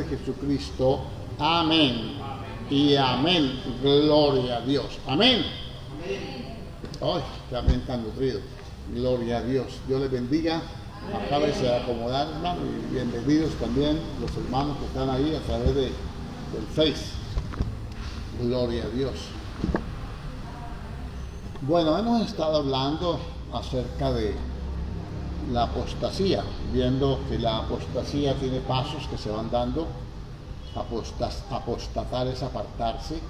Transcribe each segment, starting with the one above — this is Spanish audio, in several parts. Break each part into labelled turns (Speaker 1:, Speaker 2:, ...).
Speaker 1: Jesucristo. Amén. Y amén. Gloria a Dios. Amén. Ay, qué amén tan nutrido. Gloria a Dios. Dios les bendiga. Acábese de acomodar, hermano, y bienvenidos también los hermanos que están ahí a través del Face. Gloria a Dios. Bueno, hemos estado hablando acerca de la apostasía, viendo que la apostasía tiene pasos que se van dando. Apostatar es apartarse,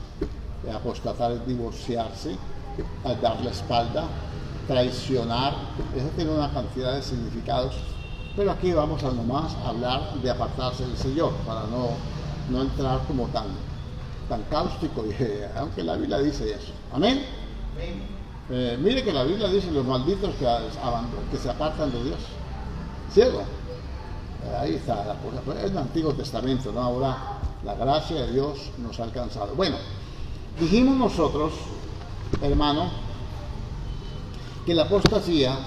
Speaker 1: apostatar es divorciarse, dar la espalda, traicionar. Eso tiene una cantidad de significados, pero aquí vamos a nomás hablar de apartarse del Señor, para no entrar como tan cáustico, aunque la Biblia dice eso. Amén. Mire que la Biblia dice los malditos que se apartan de Dios. ¿Cierto? Ahí está la cosa. Es el Antiguo Testamento, ¿no? Ahora la gracia de Dios nos ha alcanzado. Bueno, dijimos nosotros, hermano, que la apostasía,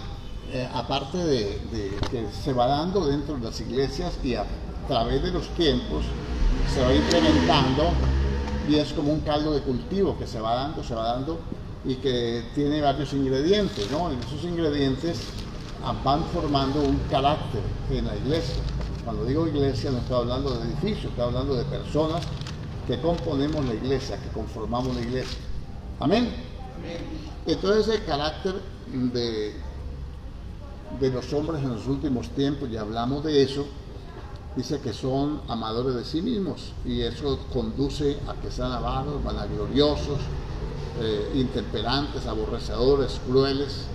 Speaker 1: aparte de que se va dando dentro de las iglesias y a través de los tiempos, se va implementando y es como un caldo de cultivo que se va dando y que tiene varios ingredientes, ¿no? Y esos ingredientes van formando un carácter en la iglesia. Cuando digo iglesia no estoy hablando de edificios, estoy hablando de personas que componemos la iglesia, que conformamos la iglesia. Amén. Entonces el carácter de los hombres en los últimos tiempos, ya hablamos de eso, dice que son amadores de sí mismos y eso conduce a que sean avaros, vanagloriosos, intemperantes, aborrecedores, crueles,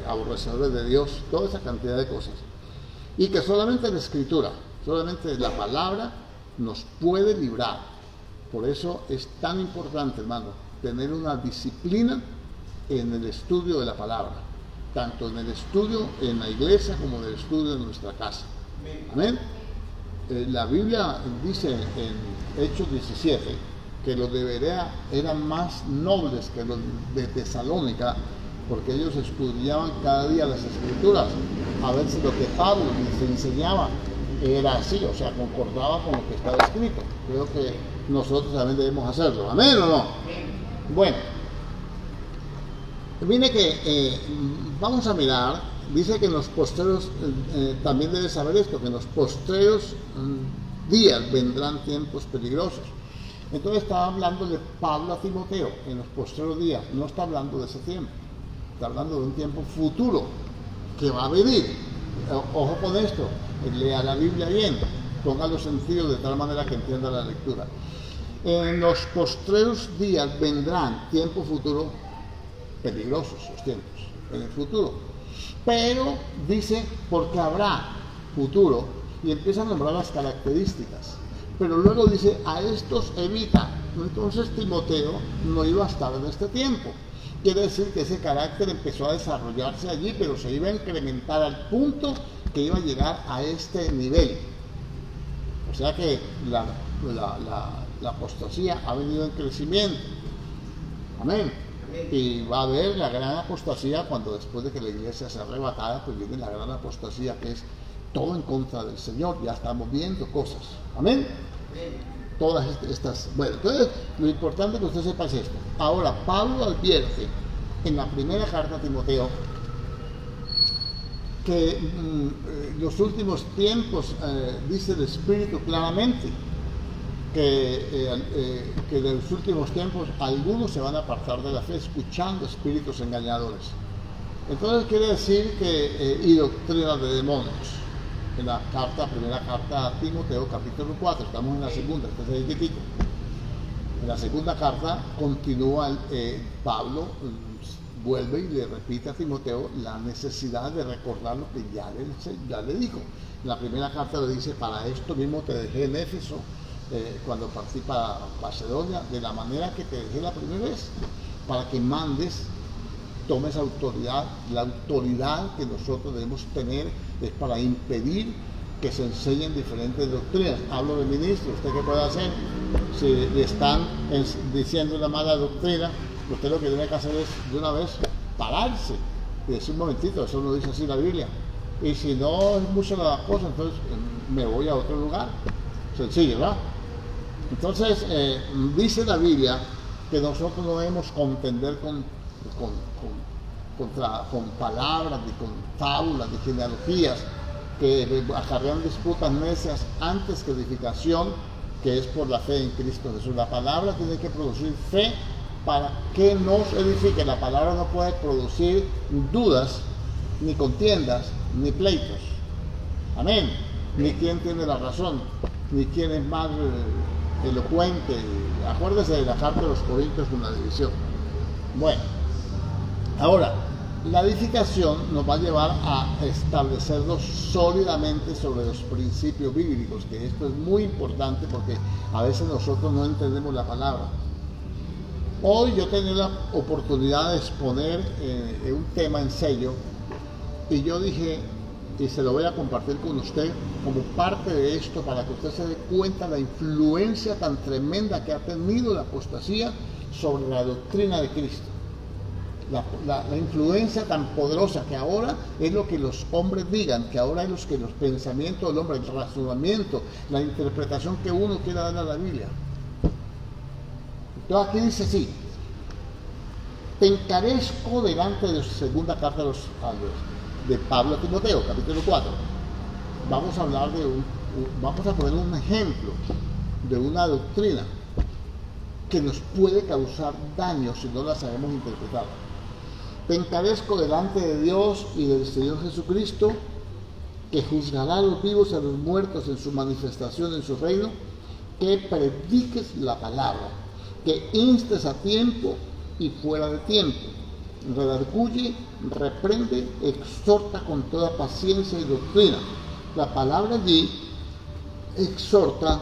Speaker 1: aborrecedores de Dios, toda esa cantidad de cosas. Y que solamente la Escritura, solamente la palabra nos puede librar. Por eso es tan importante, hermano, tener una disciplina en el estudio de la palabra, tanto en el estudio en la iglesia como en el estudio en nuestra casa. Amén. La Biblia dice en Hechos 17 que los de Berea eran más nobles que los de Tesalónica, porque ellos estudiaban cada día las Escrituras, a ver si lo que Pablo les enseñaba era así, o sea, concordaba con lo que estaba escrito. Creo que nosotros también debemos hacerlo. ¿Amén o no? Bueno, mire que vamos a mirar, dice que en los postreros, también debes saber esto, que en los postreros días vendrán tiempos peligrosos. Entonces estaba hablando de Pablo a Timoteo, en los postreros días, no está hablando de ese tiempo, está hablando de un tiempo futuro que va a venir. Ojo con esto, lea la Biblia bien, ponga los sentidos de tal manera que entienda la lectura. En los postreros días vendrán tiempos futuros peligrosos, los tiempos, en el futuro. Pero dice, porque habrá futuro, y empieza a nombrar las características. Pero luego dice, a estos evita. Entonces Timoteo no iba a estar en este tiempo. Quiere decir que ese carácter empezó a desarrollarse allí, pero se iba a incrementar al punto que iba a llegar a este nivel. O sea que la apostasía ha venido en crecimiento. Amén. Y va a haber la gran apostasía cuando después de que la iglesia sea arrebatada, pues viene la gran apostasía que es todo en contra del Señor. Ya estamos viendo cosas. Amén. Todas estas. Bueno, entonces lo importante que usted sepa es esto. Ahora, Pablo advierte en la primera carta a Timoteo que los últimos tiempos, dice el Espíritu claramente, que en los últimos tiempos algunos se van a apartar de la fe escuchando espíritus engañadores. Entonces quiere decir que y doctrina de demonios. En la primera carta a Timoteo, capítulo 4, estamos en la segunda, este es el típico. En la segunda carta continúa Pablo, vuelve y le repite a Timoteo la necesidad de recordar lo que ya le dijo. En la primera carta le dice, para esto mismo te dejé en Éfeso, cuando partí para Macedonia, de la manera que te dejé la primera vez, para que mandes, tomes autoridad. La autoridad que nosotros debemos tener es para impedir que se enseñen diferentes doctrinas. Hablo de ministro, ¿usted qué puede hacer? Si le están diciendo una mala doctrina, usted lo que tiene que hacer es de una vez pararse y decir, un momentito, eso no dice así la Biblia. Y si no es mucho la cosa, entonces me voy a otro lugar. Sencillo, ¿verdad? Entonces, dice la Biblia que nosotros no debemos contender con palabras, ni con fábulas, ni genealogías que acarrean disputas necias antes que edificación, que es por la fe en Cristo Jesús. La palabra tiene que producir fe para que nos edifique. La palabra no puede producir dudas, ni contiendas, ni pleitos. Amén. Ni quién tiene la razón, ni quién es más elocuente. Acuérdese de la carta de los Corintios con la división. Bueno, ahora, la edificación nos va a llevar a establecernos sólidamente sobre los principios bíblicos, que esto es muy importante porque a veces nosotros no entendemos la palabra. Hoy yo tenía la oportunidad de exponer un tema en sello y yo dije, y se lo voy a compartir con usted como parte de esto para que usted se dé cuenta de la influencia tan tremenda que ha tenido la apostasía sobre la doctrina de Cristo. La influencia tan poderosa que ahora es lo que los hombres digan, que ahora es lo que los pensamientos del hombre, el razonamiento, la interpretación que uno quiera dar a la Biblia. Entonces aquí dice así: te encarezco delante de la segunda carta de Pablo a Timoteo, capítulo 4. Vamos a hablar vamos a poner un ejemplo de una doctrina que nos puede causar daño si no la sabemos interpretar. Te encarezco delante de Dios y del Señor Jesucristo, que juzgará a los vivos y a los muertos en su manifestación en su reino, que prediques la palabra, que instes a tiempo y fuera de tiempo, redarguye, reprende, exhorta con toda paciencia y doctrina. La palabra allí, exhorta,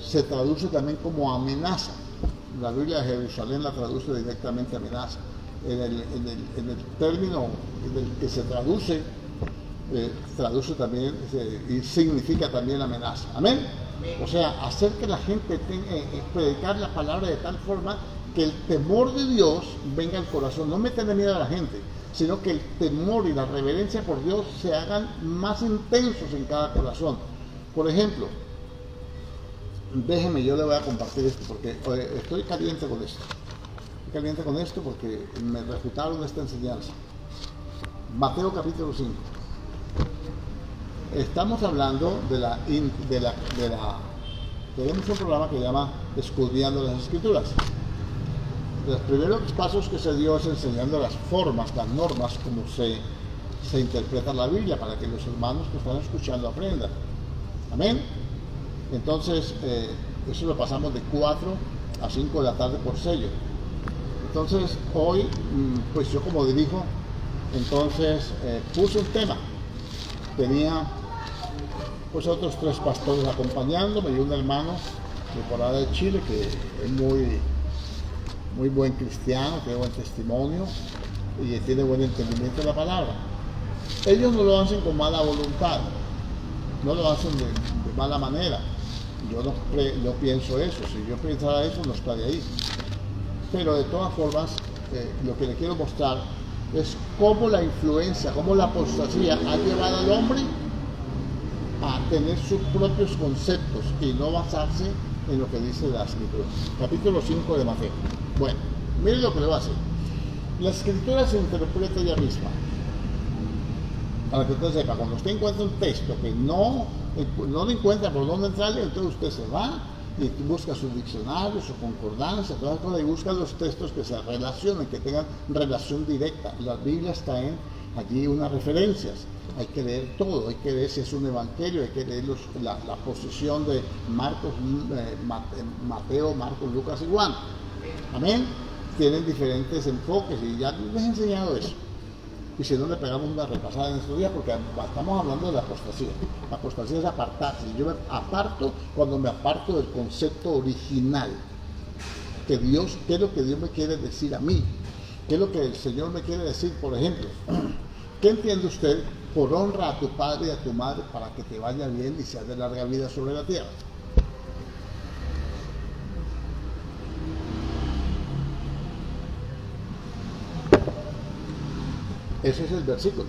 Speaker 1: se traduce también como amenaza. La Biblia de Jerusalén la traduce directamente amenaza. En el término en el que se traduce también y significa también amenaza. Amén. O sea, hacer que la gente predicar la palabra de tal forma que el temor de Dios venga al corazón, no meterle miedo a la gente, sino que el temor y la reverencia por Dios se hagan más intensos en cada corazón. Por ejemplo, déjeme, yo le voy a compartir esto porque estoy caliente con esto. Estoy caliente con esto porque me refutaron esta enseñanza. Mateo capítulo 5. Estamos hablando tenemos un programa que se llama Escudriñando las Escrituras. Los primeros pasos que se dio es enseñando las formas, las normas, como se interpreta la Biblia, para que los hermanos que están escuchando aprendan. Amén. Entonces, eso lo pasamos de 4 a 5 de la tarde por sello. Entonces, hoy, pues yo como dirijo, entonces puse un tema. Tenía pues otros 3 pastores acompañándome y un hermano de por allá de Chile que es muy buen cristiano, tiene buen testimonio y tiene buen entendimiento de la palabra. Ellos no lo hacen con mala voluntad, no lo hacen de mala manera. Yo no pienso eso, si yo pensara eso no estaría ahí. Pero de todas formas, lo que le quiero mostrar es cómo la influencia, cómo la apostasía ha llevado al hombre a tener sus propios conceptos y no basarse en lo que dice la Escritura. Capítulo 5 de Mateo. Bueno, miren lo que le va a hacer. La Escritura se interpreta ella misma. Para que usted sepa, cuando usted encuentra un texto que no le encuentra por dónde entrarle, entonces usted se va y busca su diccionario, su concordancia, todas las cosas, y busca los textos que se relacionen, que tengan relación directa. Las Biblias traen allí unas referencias. Hay que leer todo, hay que ver si es un evangelio, hay que leer la posición de Marcos, Mateo, Marcos, Lucas y Juan. Amén. Tienen diferentes enfoques y ya les he enseñado eso. Y si no, le pegamos una repasada en estos días porque estamos hablando de la apostasía. La apostasía es apartarse. Yo me aparto cuando me aparto del concepto original. ¿Qué es lo que Dios me quiere decir a mí? ¿Qué es lo que el Señor me quiere decir? Por ejemplo, ¿qué entiende usted por honra a tu padre y a tu madre para que te vaya bien y seas de larga vida sobre la tierra? Ese es el versículo.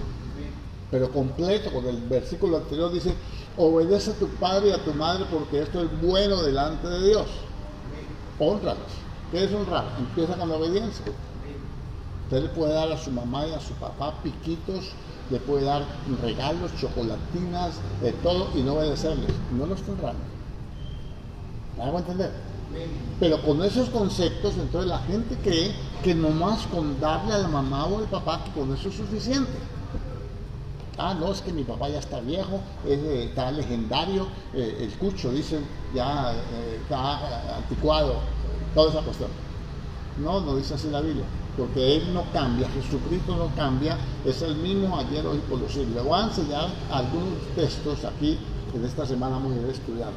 Speaker 1: Pero completo, con el versículo anterior dice, Obedece a tu padre y a tu madre porque esto es bueno delante de Dios. Hónralos. ¿Qué es honrar? Empieza con la obediencia. Usted le puede dar a su mamá y a su papá piquitos, le puede dar regalos, chocolatinas, de todo y no obedecerles. No lo está honrando. ¿Me hago entender? Pero con esos conceptos, entonces la gente cree que nomás con darle a la mamá o al papá, que con eso es suficiente. Ah, no, es que mi papá ya está viejo, está legendario, el cucho, dicen, ya está anticuado, toda esa cuestión. No, no dice así la Biblia, porque Él no cambia, Jesucristo no cambia, es el mismo ayer, hoy y por los siglos. Le voy a enseñar algunos textos aquí, en esta semana vamos a ir estudiando.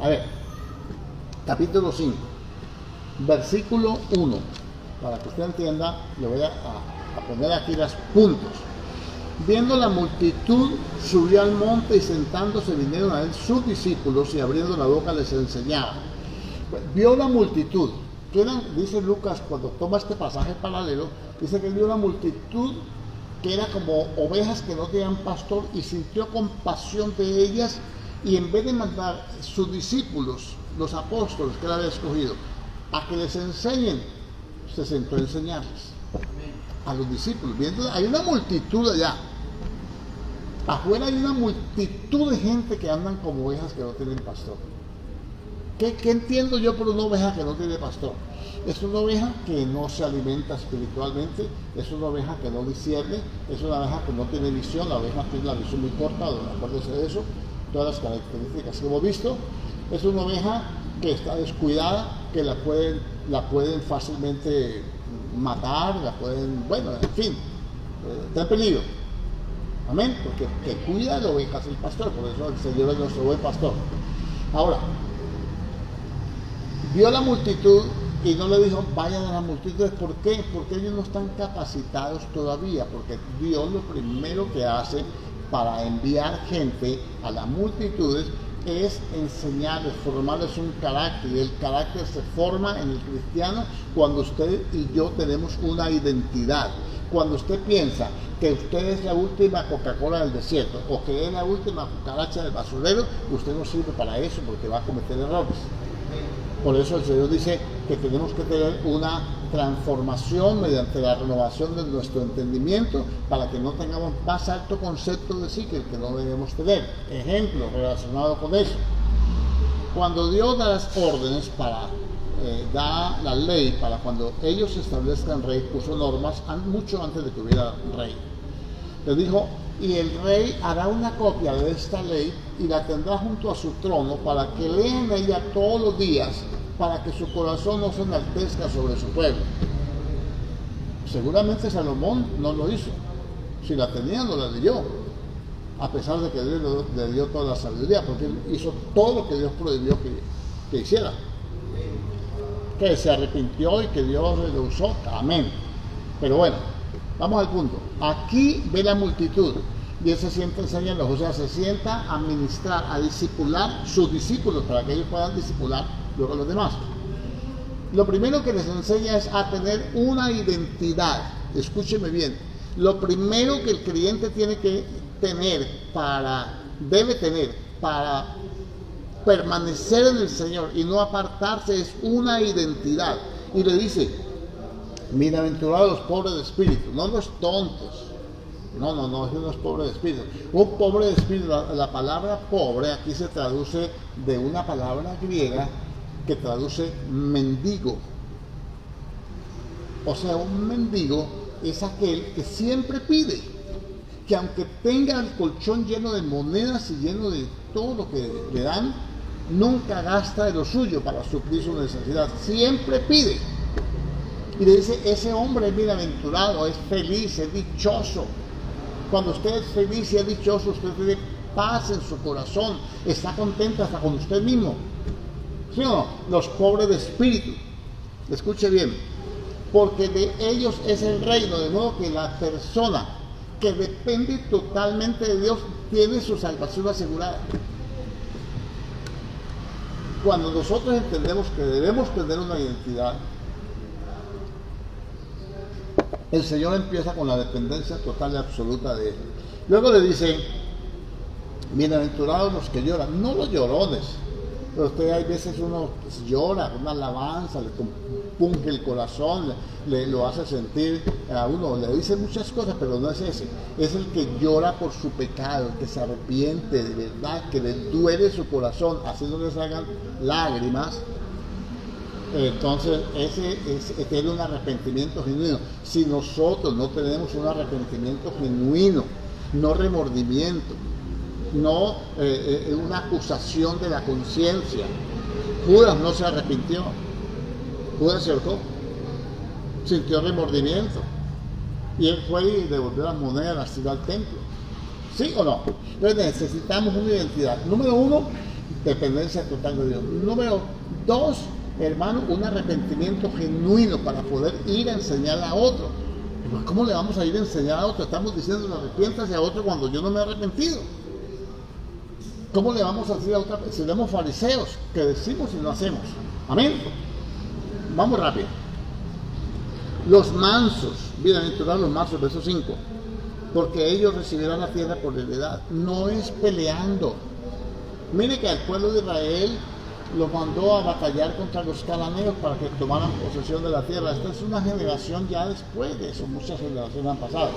Speaker 1: A ver, capítulo 5, versículo 1, para que usted entienda, le voy a poner aquí los puntos. Viendo la multitud, subió al monte y sentándose vinieron a él sus discípulos y abriendo la boca les enseñaba. Vio la multitud. Dice Lucas, cuando toma este pasaje paralelo, dice que vio una multitud que era como ovejas que no tenían pastor y sintió compasión de ellas y en vez de mandar sus discípulos, los apóstoles que él había escogido, a que les enseñen, se sentó a enseñarles. A los discípulos, viendo, hay una multitud allá. Afuera hay una multitud de gente que andan como ovejas que no tienen pastor. ¿Qué entiendo yo por una oveja que no tiene pastor? Es una oveja que no se alimenta espiritualmente, es una oveja que no discierne, es una oveja que no tiene visión, la oveja tiene la visión muy corta, acuérdense de eso, todas las características que hemos visto. Es una oveja que está descuidada, que la pueden fácilmente matar, la pueden, bueno, en fin, está en peligro. Amén, porque que cuida de ovejas el pastor, por eso el Señor es nuestro buen pastor. Ahora, vio la multitud y no le dijo, vayan a las multitudes. ¿Por qué? Porque ellos no están capacitados todavía, porque Dios lo primero que hace para enviar gente a las multitudes es enseñarles, formarles un carácter, y el carácter se forma en el cristiano cuando usted y yo tenemos una identidad. Cuando usted piensa que usted es la última Coca-Cola del desierto o que es la última cucaracha del basurero, usted no sirve para eso porque va a cometer errores. Por eso el Señor dice que tenemos que tener una transformación mediante la renovación de nuestro entendimiento para que no tengamos más alto concepto de sí que el que no debemos tener. Ejemplo relacionado con eso. Cuando Dios da las órdenes da la ley para cuando ellos establezcan rey, puso normas mucho antes de que hubiera rey. Le dijo, y el rey hará una copia de esta ley y la tendrá junto a su trono para que lean ella todos los días, para que su corazón no se enaltezca sobre su pueblo. Seguramente Salomón no lo hizo. Si la tenía, no la leyó. A pesar de que Dios le dio toda la sabiduría, porque él hizo todo lo que Dios prohibió que hiciera. Que se arrepintió y que Dios lo usó. Amén. Pero bueno, vamos al punto. Aquí ve la multitud y él se sienta a enseñarlos, o sea, se sienta a ministrar, a discipular sus discípulos para que ellos puedan discipular luego a los demás. Lo primero que les enseña es a tener una identidad. Escúcheme bien. Lo primero que el creyente tiene que debe tener para permanecer en el Señor y no apartarse es una identidad. Y le dice, bienaventurados los pobres de espíritu, no los tontos. No, eso no es pobre de espíritu. Un pobre de espíritu, la palabra pobre aquí se traduce de una palabra griega que traduce mendigo. O sea, un mendigo es aquel que siempre pide, que aunque tenga el colchón lleno de monedas y lleno de todo lo que le dan, nunca gasta de lo suyo para suplir su necesidad, siempre pide. Y le dice, ese hombre es bienaventurado, es feliz, es dichoso. Cuando usted es feliz y es dichoso, usted tiene paz en su corazón, está contento hasta con usted mismo. ¿Sí o no? Los pobres de espíritu, escuche bien, porque de ellos es el reino, de modo que la persona que depende totalmente de Dios tiene su salvación asegurada. Cuando nosotros entendemos que debemos tener una identidad, el Señor empieza con la dependencia total y absoluta de Él. Luego le dice, Bienaventurados los que lloran, no los llorones. Pero usted hay veces uno llora, una alabanza, le compunge el corazón, lo hace sentir a uno, le dice muchas cosas, pero no es ese. Es el que llora por su pecado, el que se arrepiente de verdad, que le duele su corazón, haciéndole salgan lágrimas. Entonces, ese tiene un arrepentimiento genuino. Si nosotros no tenemos un arrepentimiento genuino, no remordimiento, no una acusación de la conciencia. Judas no se arrepintió. Judas se ahorcó, sintió remordimiento y él fue y devolvió las monedas, las tiró al templo. ¿Sí o no? Entonces necesitamos una identidad. Número 1, dependencia total de Dios. Número 2, hermano, un arrepentimiento genuino para poder ir a enseñar a otro. ¿Cómo le vamos a ir a enseñar a otro? Estamos diciendo arrepiéntase a otro cuando yo no me he arrepentido. ¿Cómo le vamos a decir a otra? Si somos fariseos, que decimos y no hacemos. Amén. Vamos rápido. Los mansos, bienaventurados los mansos, verso 5, porque ellos recibirán la tierra por heredad. No es peleando. Mire que al pueblo de Israel los mandó a batallar contra los cananeos para que tomaran posesión de la tierra. Esta es una generación ya después de eso, muchas generaciones han pasado.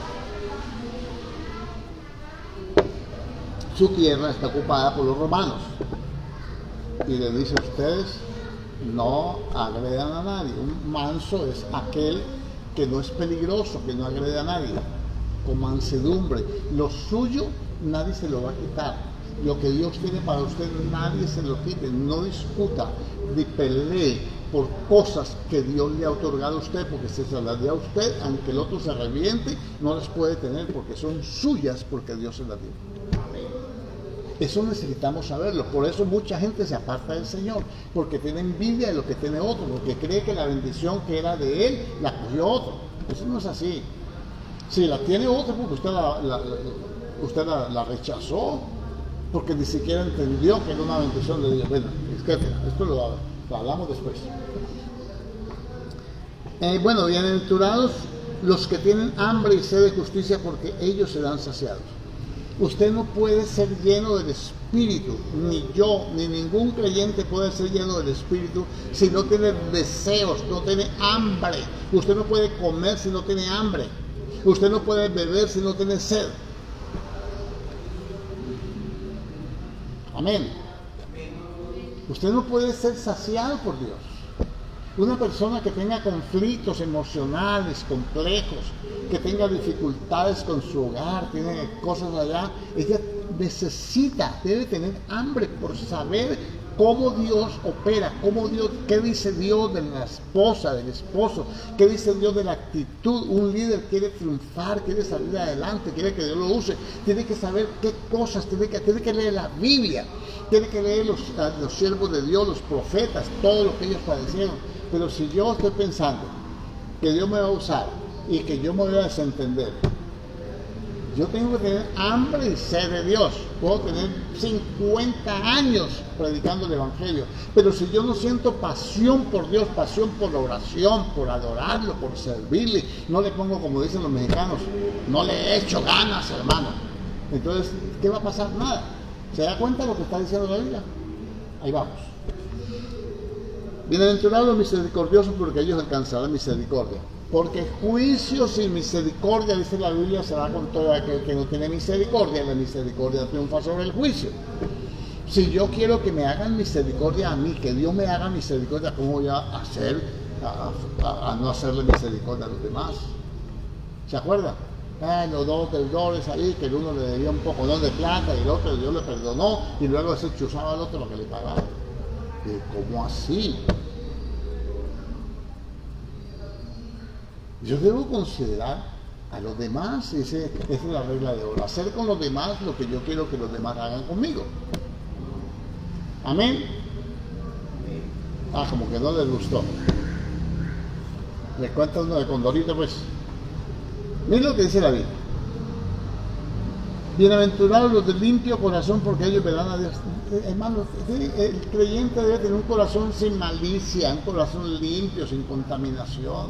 Speaker 1: Su tierra está ocupada por los romanos y le dice: ustedes no agredan a nadie. Un manso es aquel que no es peligroso, que no agrede a nadie, con mansedumbre. Lo suyo nadie se lo va a quitar. Lo que Dios tiene para usted nadie se lo quite. No discuta ni pelee por cosas que Dios le ha otorgado a usted, porque si se las dio a usted, aunque el otro se reviente, no las puede tener porque son suyas, porque Dios se las dio. Eso necesitamos saberlo. Por eso mucha gente se aparta del Señor, porque tiene envidia de lo que tiene otro, porque cree que la bendición que era de él la cogió otro. Eso no es así. Si la tiene otro, porque usted la rechazó, porque ni siquiera entendió que era una bendición de Dios. Bueno, esto lo hablamos después. Bueno, bienaventurados los que tienen hambre y sed de justicia, porque ellos serán saciados. Usted no puede ser lleno del Espíritu, ni yo, ni ningún creyente puede ser lleno del Espíritu si no tiene deseos, no tiene hambre. Usted no puede comer si no tiene hambre. Usted no puede beber si no tiene sed. Amén. Usted no puede ser saciado por Dios. Una persona que tenga conflictos emocionales complejos, que tenga dificultades con su hogar, tiene cosas allá, ella debe tener hambre por saber cómo Dios opera, qué dice Dios de la esposa, del esposo, qué dice Dios de la actitud. Un líder quiere triunfar, quiere salir adelante, quiere que Dios lo use, tiene que saber qué cosas, tiene que leer la Biblia, tiene que leer los siervos de Dios, los profetas, todo lo que ellos padecieron. Pero si yo estoy pensando que Dios me va a usar y que yo me voy a desentender, yo tengo que tener hambre y sed de Dios. Puedo tener 50 años predicando el Evangelio, pero si yo no siento pasión por Dios, pasión por la oración, por adorarlo, por servirle, no le pongo, como dicen los mexicanos, no le he hecho ganas, hermano. Entonces, ¿qué va a pasar? Nada. ¿Se da cuenta de lo que está diciendo la Biblia? Ahí vamos. Bienaventurados los misericordiosos, porque ellos alcanzarán misericordia. Porque juicio sin misericordia, dice la Biblia, será con todo aquel que no tiene misericordia. La misericordia triunfa sobre el juicio. Si yo quiero que me hagan misericordia a mí, que Dios me haga misericordia, ¿cómo voy a hacer a no hacerle misericordia a los demás? ¿Se acuerdan? Los dos deudores ahí, que el uno le debía un poco de plata y el otro Dios le perdonó, y luego se chuzaba al otro lo que le pagaba. ¿Cómo así? Yo debo considerar a los demás, esa es la regla de oro, hacer con los demás lo que yo quiero que los demás hagan conmigo. Amén. Como que no les gustó. Les cuenta uno de Condorito, pues. Miren lo que dice la Biblia. Bienaventurados los de limpio corazón, porque ellos verán a Dios. Hermanos, el creyente debe tener un corazón sin malicia, un corazón limpio, sin contaminación.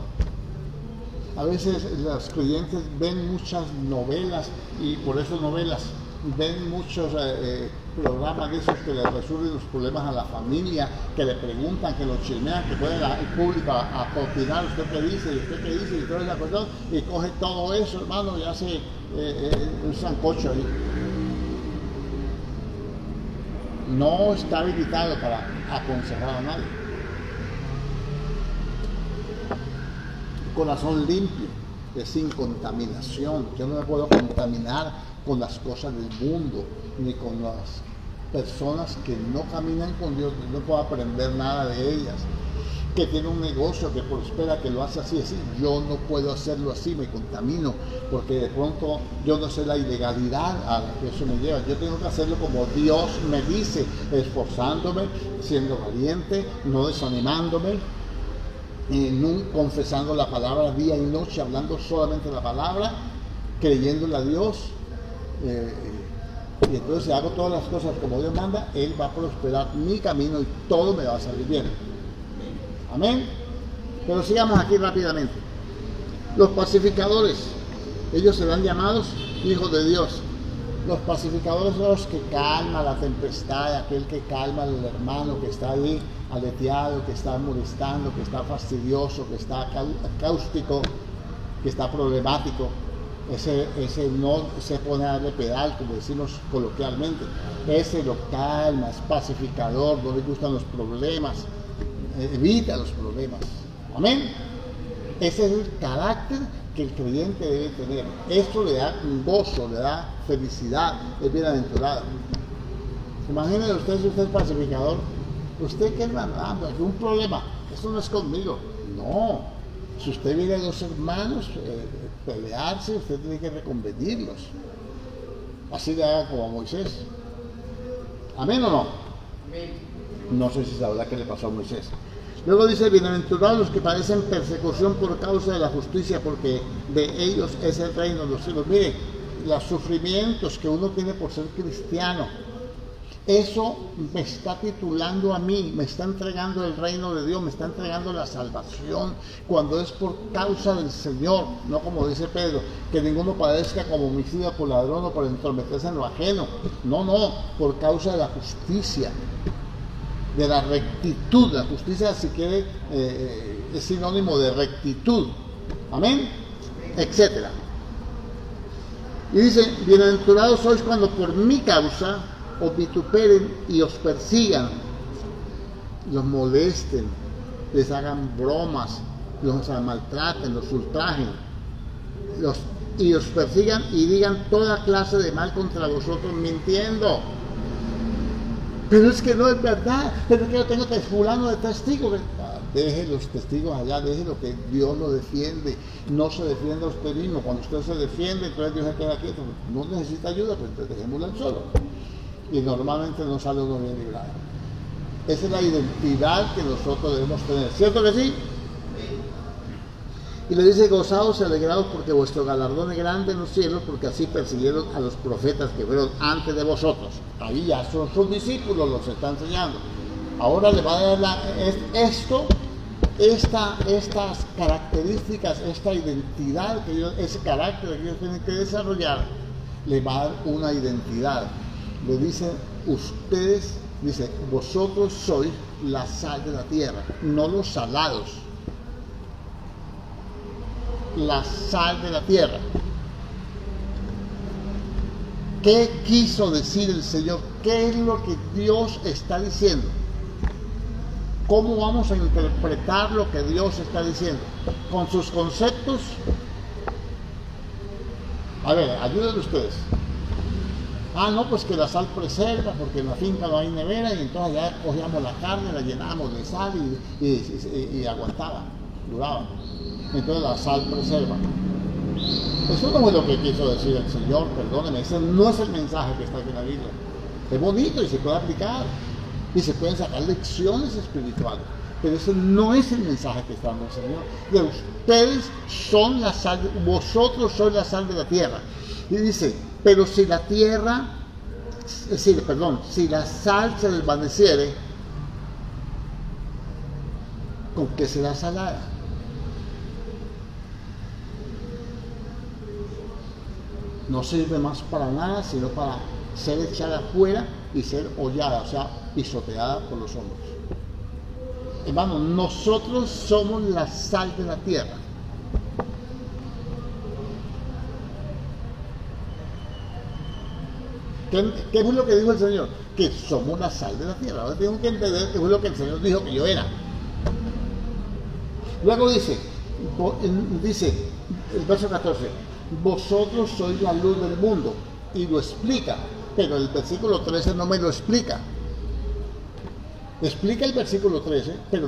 Speaker 1: A veces los creyentes ven muchas novelas, y por eso novelas, ven muchos programas de esos que le resuelven los problemas a la familia, que le preguntan, que lo chismean, que puede el público a opinar, usted qué dice, y usted qué dice, y todo eso, y coge todo eso, hermano, y hace un sancocho ahí. No está habilitado para aconsejar a nadie. Corazón limpio, es sin contaminación. Yo no me puedo contaminar con las cosas del mundo, ni con las personas que no caminan con Dios, no puedo aprender nada de ellas. Que tiene un negocio que prospera, que lo hace así, yo no puedo hacerlo así, me contamino, porque de pronto yo no sé la ilegalidad a la que eso me lleva. Yo tengo que hacerlo como Dios me dice, esforzándome, siendo valiente, no desanimándome, confesando la palabra día y noche, hablando solamente la palabra, creyéndole a Dios. Y entonces si hago todas las cosas como Dios manda, Él va a prosperar mi camino y todo me va a salir bien. Amén. Pero sigamos aquí rápidamente. Los pacificadores, ellos serán llamados hijos de Dios. Los pacificadores son los que calman la tempestad, aquel que calma al hermano que está ahí aleteado, que está molestando, que está fastidioso, que está cáustico, que está problemático. Ese no se pone a darle pedal, como decimos coloquialmente. Ese lo calma, es pacificador, no le gustan los problemas, evita los problemas. Amén. Ese es el carácter que el creyente debe tener. Esto le da un gozo, le da felicidad, es bienaventurado. Imagínense usted, si usted es pacificador, usted que es mandando, hay un problema, esto no es conmigo. No, si usted viene a dos hermanos pelearse, usted tiene que reconvenirlos. Así le haga como a Moisés. ¿Amén o no? No sé si sabrá qué le pasó a Moisés. Luego dice, bienaventurados los que padecen persecución por causa de la justicia, porque de ellos es el reino de los cielos. Mire, los sufrimientos que uno tiene por ser cristiano, eso me está titulando a mí, me está entregando el reino de Dios, me está entregando la salvación, cuando es por causa del Señor, no como dice Pedro, que ninguno padezca como homicida, por ladrón o por entrometerse en lo ajeno. No, por causa de la justicia, de la rectitud. La justicia, si quiere, es sinónimo de rectitud. Amén, etcétera. Y dice, bienaventurados sois cuando por mi causa os vituperen y os persigan, los molesten, les hagan bromas, los maltraten, los ultrajen, y os persigan y digan toda clase de mal contra vosotros mintiendo. Pero es que no es verdad, pero que yo tengo fulano de testigo. Deje los testigos allá, deje lo que Dios lo defiende. No se defienda a usted mismo. Cuando usted se defiende, entonces Dios se queda quieto. No necesita ayuda, pues entonces dejémoslo al solo. Y normalmente no sale uno bien librado. Esa es la identidad que nosotros debemos tener. ¿Cierto que sí? Y le dice, gozaos y alegraos porque vuestro galardón es grande en los cielos, porque así persiguieron a los profetas que fueron antes de vosotros. Ahí ya son sus discípulos, los está enseñando. Ahora le va a dar estas características, esta identidad, ese carácter que ellos tienen que desarrollar, le va a dar una identidad. Le dice, ustedes, dice, vosotros sois la sal de la tierra, no los salados. La sal de la tierra. ¿Qué quiso decir el Señor? ¿Qué es lo que Dios está diciendo? ¿Cómo vamos a interpretar lo que Dios está diciendo? ¿Con sus conceptos? A ver, ayúdenme ustedes. No, pues que la sal preserva, porque en la finca no hay nevera, y entonces ya cogíamos la carne, la llenábamos de sal y aguantaba, duraba. Entonces la sal preserva. Eso no es lo que quiso decir el Señor, perdóneme, ese no es el mensaje que está aquí en la Biblia. Es bonito y se puede aplicar, y se pueden sacar lecciones espirituales, pero ese no es el mensaje que está dando el Señor. De ustedes son la sal, vosotros sois la sal de la tierra. Y dice, pero si la sal se desvaneciere, ¿con qué será salada? No sirve más para nada, sino para ser echada afuera y ser hollada, o sea, pisoteada por los hombres. Hermano, nosotros somos la sal de la tierra. ¿Qué es lo que dijo el Señor? Que somos la sal de la tierra. Ahora tengo que entender qué es lo que el Señor dijo que yo era. Luego dice el verso 14, vosotros sois la luz del mundo, y lo explica, pero el versículo 13 no me lo explica. Explica el versículo 13, pero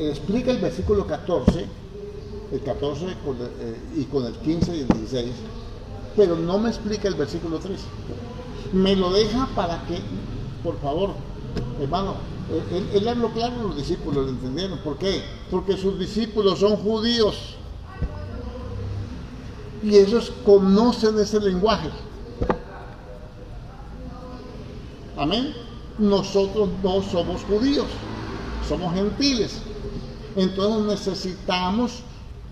Speaker 1: explica el versículo 14, el 14 y con el 15 y el 16, pero no me explica el versículo 13. Me lo deja para que, por favor, hermano, él habló claro, los discípulos lo entendieron. ¿Por qué? Porque sus discípulos son judíos y ellos conocen ese lenguaje. Amén. Nosotros no somos judíos, somos gentiles. Entonces necesitamos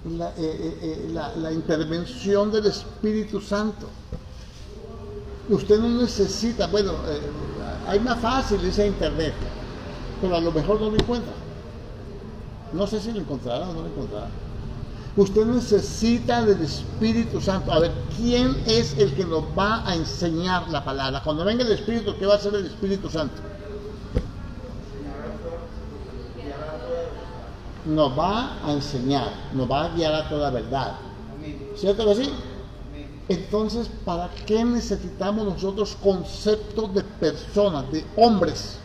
Speaker 1: la intervención del Espíritu Santo. Usted no necesita, hay más fácil, dice internet, pero a lo mejor no lo encuentra. No sé si lo encontrará o no lo encontrará. Usted necesita del Espíritu Santo. A ver, ¿quién es el que nos va a enseñar la palabra? Cuando venga el Espíritu, ¿qué va a hacer el Espíritu Santo? Nos va a enseñar, nos va a guiar a toda verdad. ¿Cierto que sí? Entonces, ¿para qué necesitamos nosotros conceptos de personas, de hombres?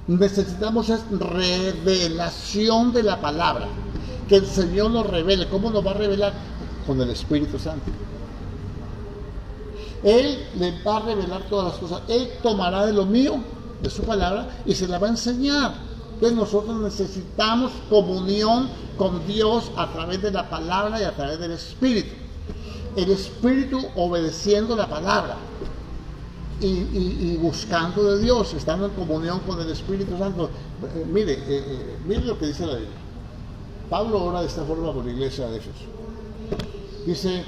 Speaker 1: Necesitamos es revelación de la palabra, que el Señor nos revele. ¿Cómo nos va a revelar? Con el Espíritu Santo. Él les va a revelar todas las cosas. Él tomará de lo mío, de su palabra, y se la va a enseñar. Entonces nosotros necesitamos comunión con Dios a través de la palabra y a través del Espíritu. El Espíritu obedeciendo la palabra y buscando de Dios, estando en comunión con el Espíritu Santo. Mire lo que dice la Biblia. Pablo ora de esta forma por la iglesia de Éfeso. Dice: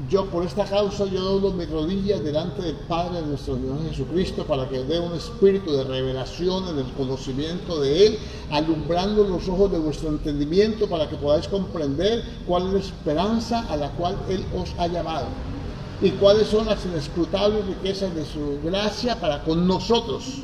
Speaker 1: yo por esta causa yo doblo mis rodillas delante del Padre de nuestro Señor Jesucristo, para que os dé un espíritu de revelación en el conocimiento de Él, alumbrando los ojos de vuestro entendimiento, para que podáis comprender cuál es la esperanza a la cual Él os ha llamado, y cuáles son las inescrutables riquezas de su gracia para con nosotros.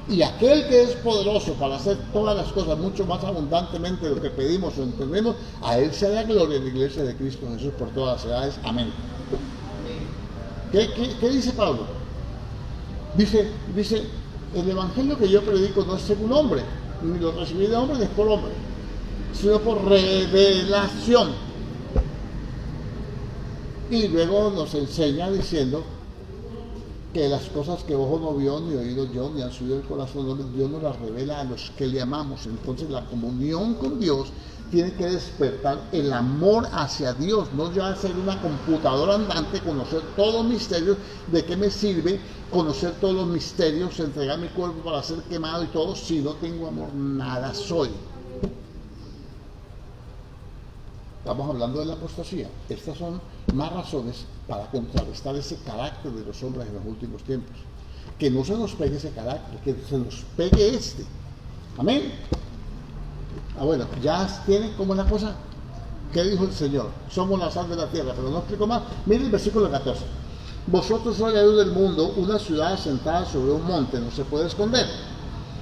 Speaker 1: Y aquel que es poderoso para hacer todas las cosas mucho más abundantemente de lo que pedimos o entendemos, a Él sea la gloria en la iglesia de Cristo Jesús por todas las edades. Amén. ¿Qué dice Pablo? Dice, el evangelio que yo predico no es según hombre, ni lo recibí de hombre ni es por hombre, sino por revelación. Y luego nos enseña diciendo que las cosas que ojo no vio, ni oído yo, ni han subido el corazón, Dios nos las revela a los que le amamos. Entonces la comunión con Dios tiene que despertar el amor hacia Dios, no ya ser una computadora andante, conocer todos los misterios. ¿De qué me sirve conocer todos los misterios, entregar mi cuerpo para ser quemado y todo, si no tengo amor? Nada soy. Estamos hablando de la apostasía. Estas son más razones para contrarrestar ese carácter de los hombres en los últimos tiempos. Que no se nos pegue ese carácter, que se nos pegue este. Amén. Bueno, ya tienen como la cosa. ¿Qué dijo el Señor? Somos la sal de la tierra, pero no explico más. Miren el versículo 14. Vosotros sois la luz del mundo, una ciudad asentada sobre un monte, no se puede esconder.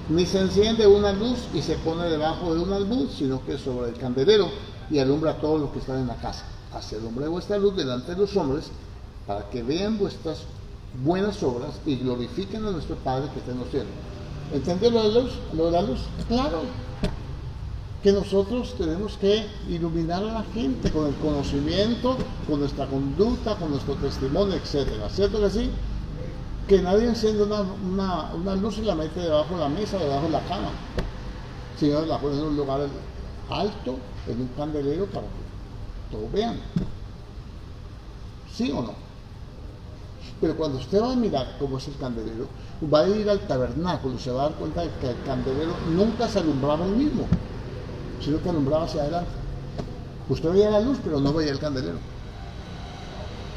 Speaker 1: Ni se enciende una luz y se pone debajo de un almud, sino que sobre el candelero, y alumbra a todos los que están en la casa. Así alumbre vuestra luz delante de los hombres, para que vean vuestras buenas obras y glorifiquen a nuestro Padre que está en los cielos. ¿Entendió lo de la luz? Claro. Que nosotros tenemos que iluminar a la gente con el conocimiento, con nuestra conducta, con nuestro testimonio, etcétera. ¿Cierto que sí? Que nadie enciende una luz y la mete debajo de la mesa, debajo de la cama, sino la pone en un lugar alto, en un candelero, para que todos vean. ¿Sí o no? Pero cuando usted va a mirar cómo es el candelero, va a ir al tabernáculo, se va a dar cuenta de que el candelero nunca se alumbraba el mismo, sino que alumbraba hacia adelante. Usted veía la luz, pero no veía el candelero.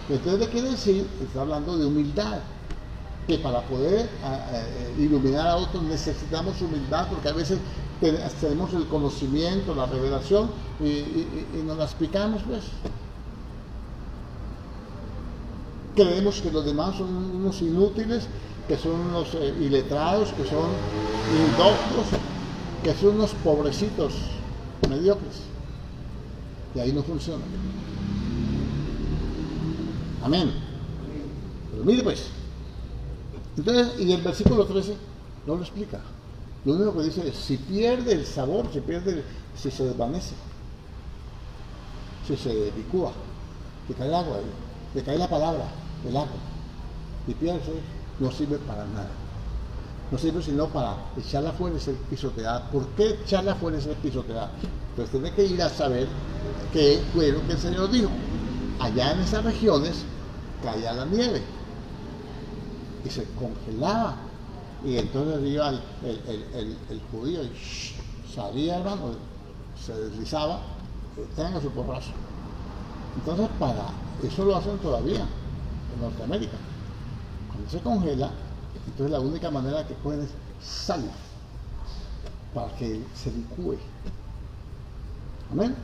Speaker 1: Entonces, ¿qué quiere decir? Está hablando de humildad, que para poder iluminar a otros necesitamos humildad, porque a veces tenemos el conocimiento, la revelación, y nos las picamos, pues. Creemos que los demás son unos inútiles, que son unos iletrados, que son indoctos, que son unos pobrecitos mediocres. Y ahí no funciona. Amén. Pero mire pues. Entonces, y el versículo 13 no lo explica. Lo único que dice es, si pierde el sabor, si se desvanece, si se licúa, si cae el agua, le cae la palabra, el agua, y pierde, no sirve para nada. No sirve sino para echarla fuera y ser pisoteada. ¿Por qué echarla fuera y ser pisoteada? Pues tiene que ir a saber qué fue lo que el Señor dijo. Allá en esas regiones caía la nieve y se congelaba. Y entonces iba el judío y salía, hermano, se deslizaba, tenga su porrazo. Entonces, eso lo hacen todavía en Norteamérica. Cuando se congela, entonces la única manera que cogen es sal para que se licúe. Amén.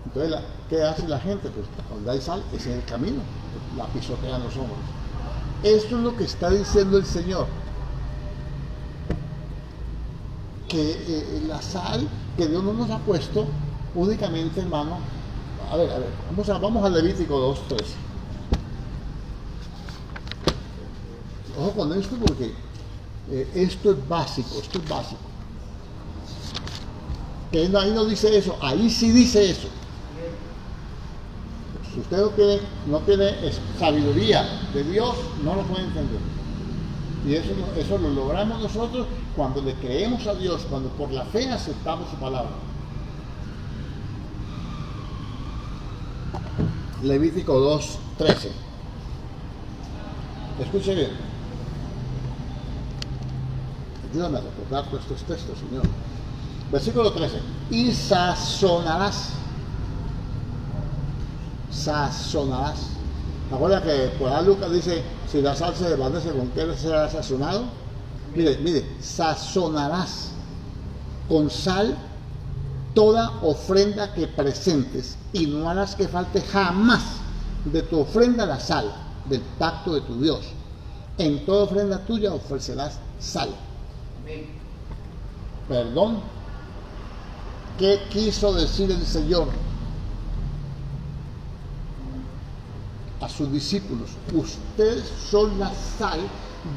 Speaker 1: Entonces, ¿qué hace la gente? Pues cuando hay sal, ese es el camino, la pisotean los hombres. Esto es lo que está diciendo el Señor. Que la sal que Dios no nos ha puesto únicamente, hermano. A ver, vamos a Levítico 2:13. Ojo con esto porque esto es básico. Que ahí no dice eso, ahí sí dice eso. Si usted no tiene sabiduría de Dios, no lo puede entender. Y eso lo logramos nosotros cuando le creemos a Dios, cuando por la fe aceptamos su palabra. Levítico 2:13. Escuche bien. Ayúdame a recordar todos estos textos, Señor. Versículo 13. Y sazonarás. ¿Acuerdas que por ahí Lucas dice, si la sal se desvanece, ¿con qué será sazonado? Mire, sazonarás con sal toda ofrenda que presentes y no harás que falte jamás de tu ofrenda la sal del pacto de tu Dios. En toda ofrenda tuya ofrecerás sal. Perdón. ¿Qué quiso decir el Señor a sus discípulos? Ustedes son la sal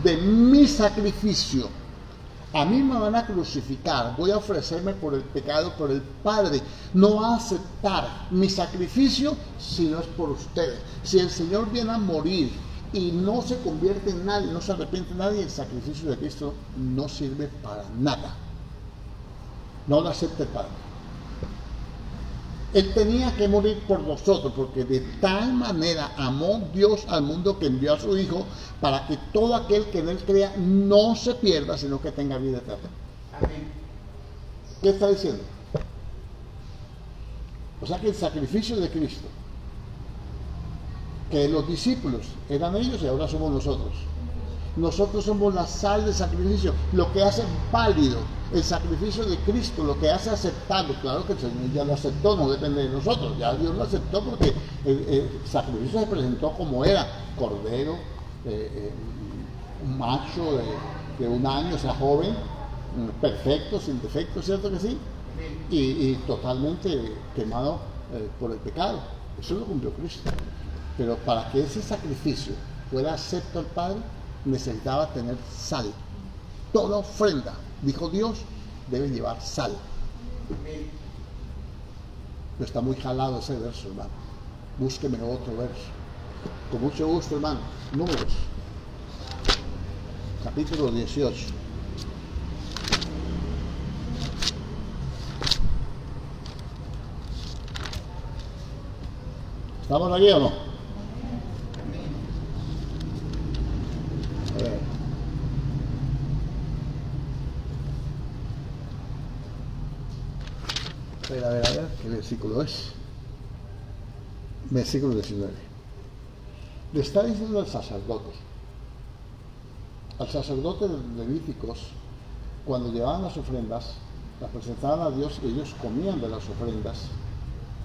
Speaker 1: de mi sacrificio. A mí me van a crucificar, voy a ofrecerme por el pecado, por el Padre. No va a aceptar mi sacrificio si no es por ustedes. Si el Señor viene a morir y no se convierte en nadie, no se arrepiente nadie, el sacrificio de Cristo no sirve para nada. No lo acepta el Padre. Él tenía que morir por nosotros, porque de tal manera amó Dios al mundo que envió a su Hijo para que todo aquel que en Él crea no se pierda, sino que tenga vida eterna. Amén. ¿Qué está diciendo? O sea que el sacrificio de Cristo, que los discípulos eran ellos y ahora somos nosotros. Nosotros somos la sal del sacrificio, lo que hace válido el sacrificio de Cristo, lo que hace aceptarlo. Claro que el Señor ya lo aceptó, no depende de nosotros, ya Dios lo aceptó porque el sacrificio se presentó como era, cordero, un macho de 1 año, o sea, joven, perfecto, sin defecto, ¿cierto que sí? Y totalmente quemado por el pecado. Eso lo cumplió Cristo. Pero para que ese sacrificio fuera acepto al Padre, necesitaba tener sal. Toda ofrenda, dijo Dios, debe llevar sal. No está muy jalado ese verso, hermano. Búsqueme otro verso. Con mucho gusto, hermano. Números. Capítulo 18. ¿Estamos aquí o no? versículo es? Versículo 19. Le está diciendo al sacerdote de Levíticos, cuando llevaban las ofrendas, las presentaban a Dios y ellos comían de las ofrendas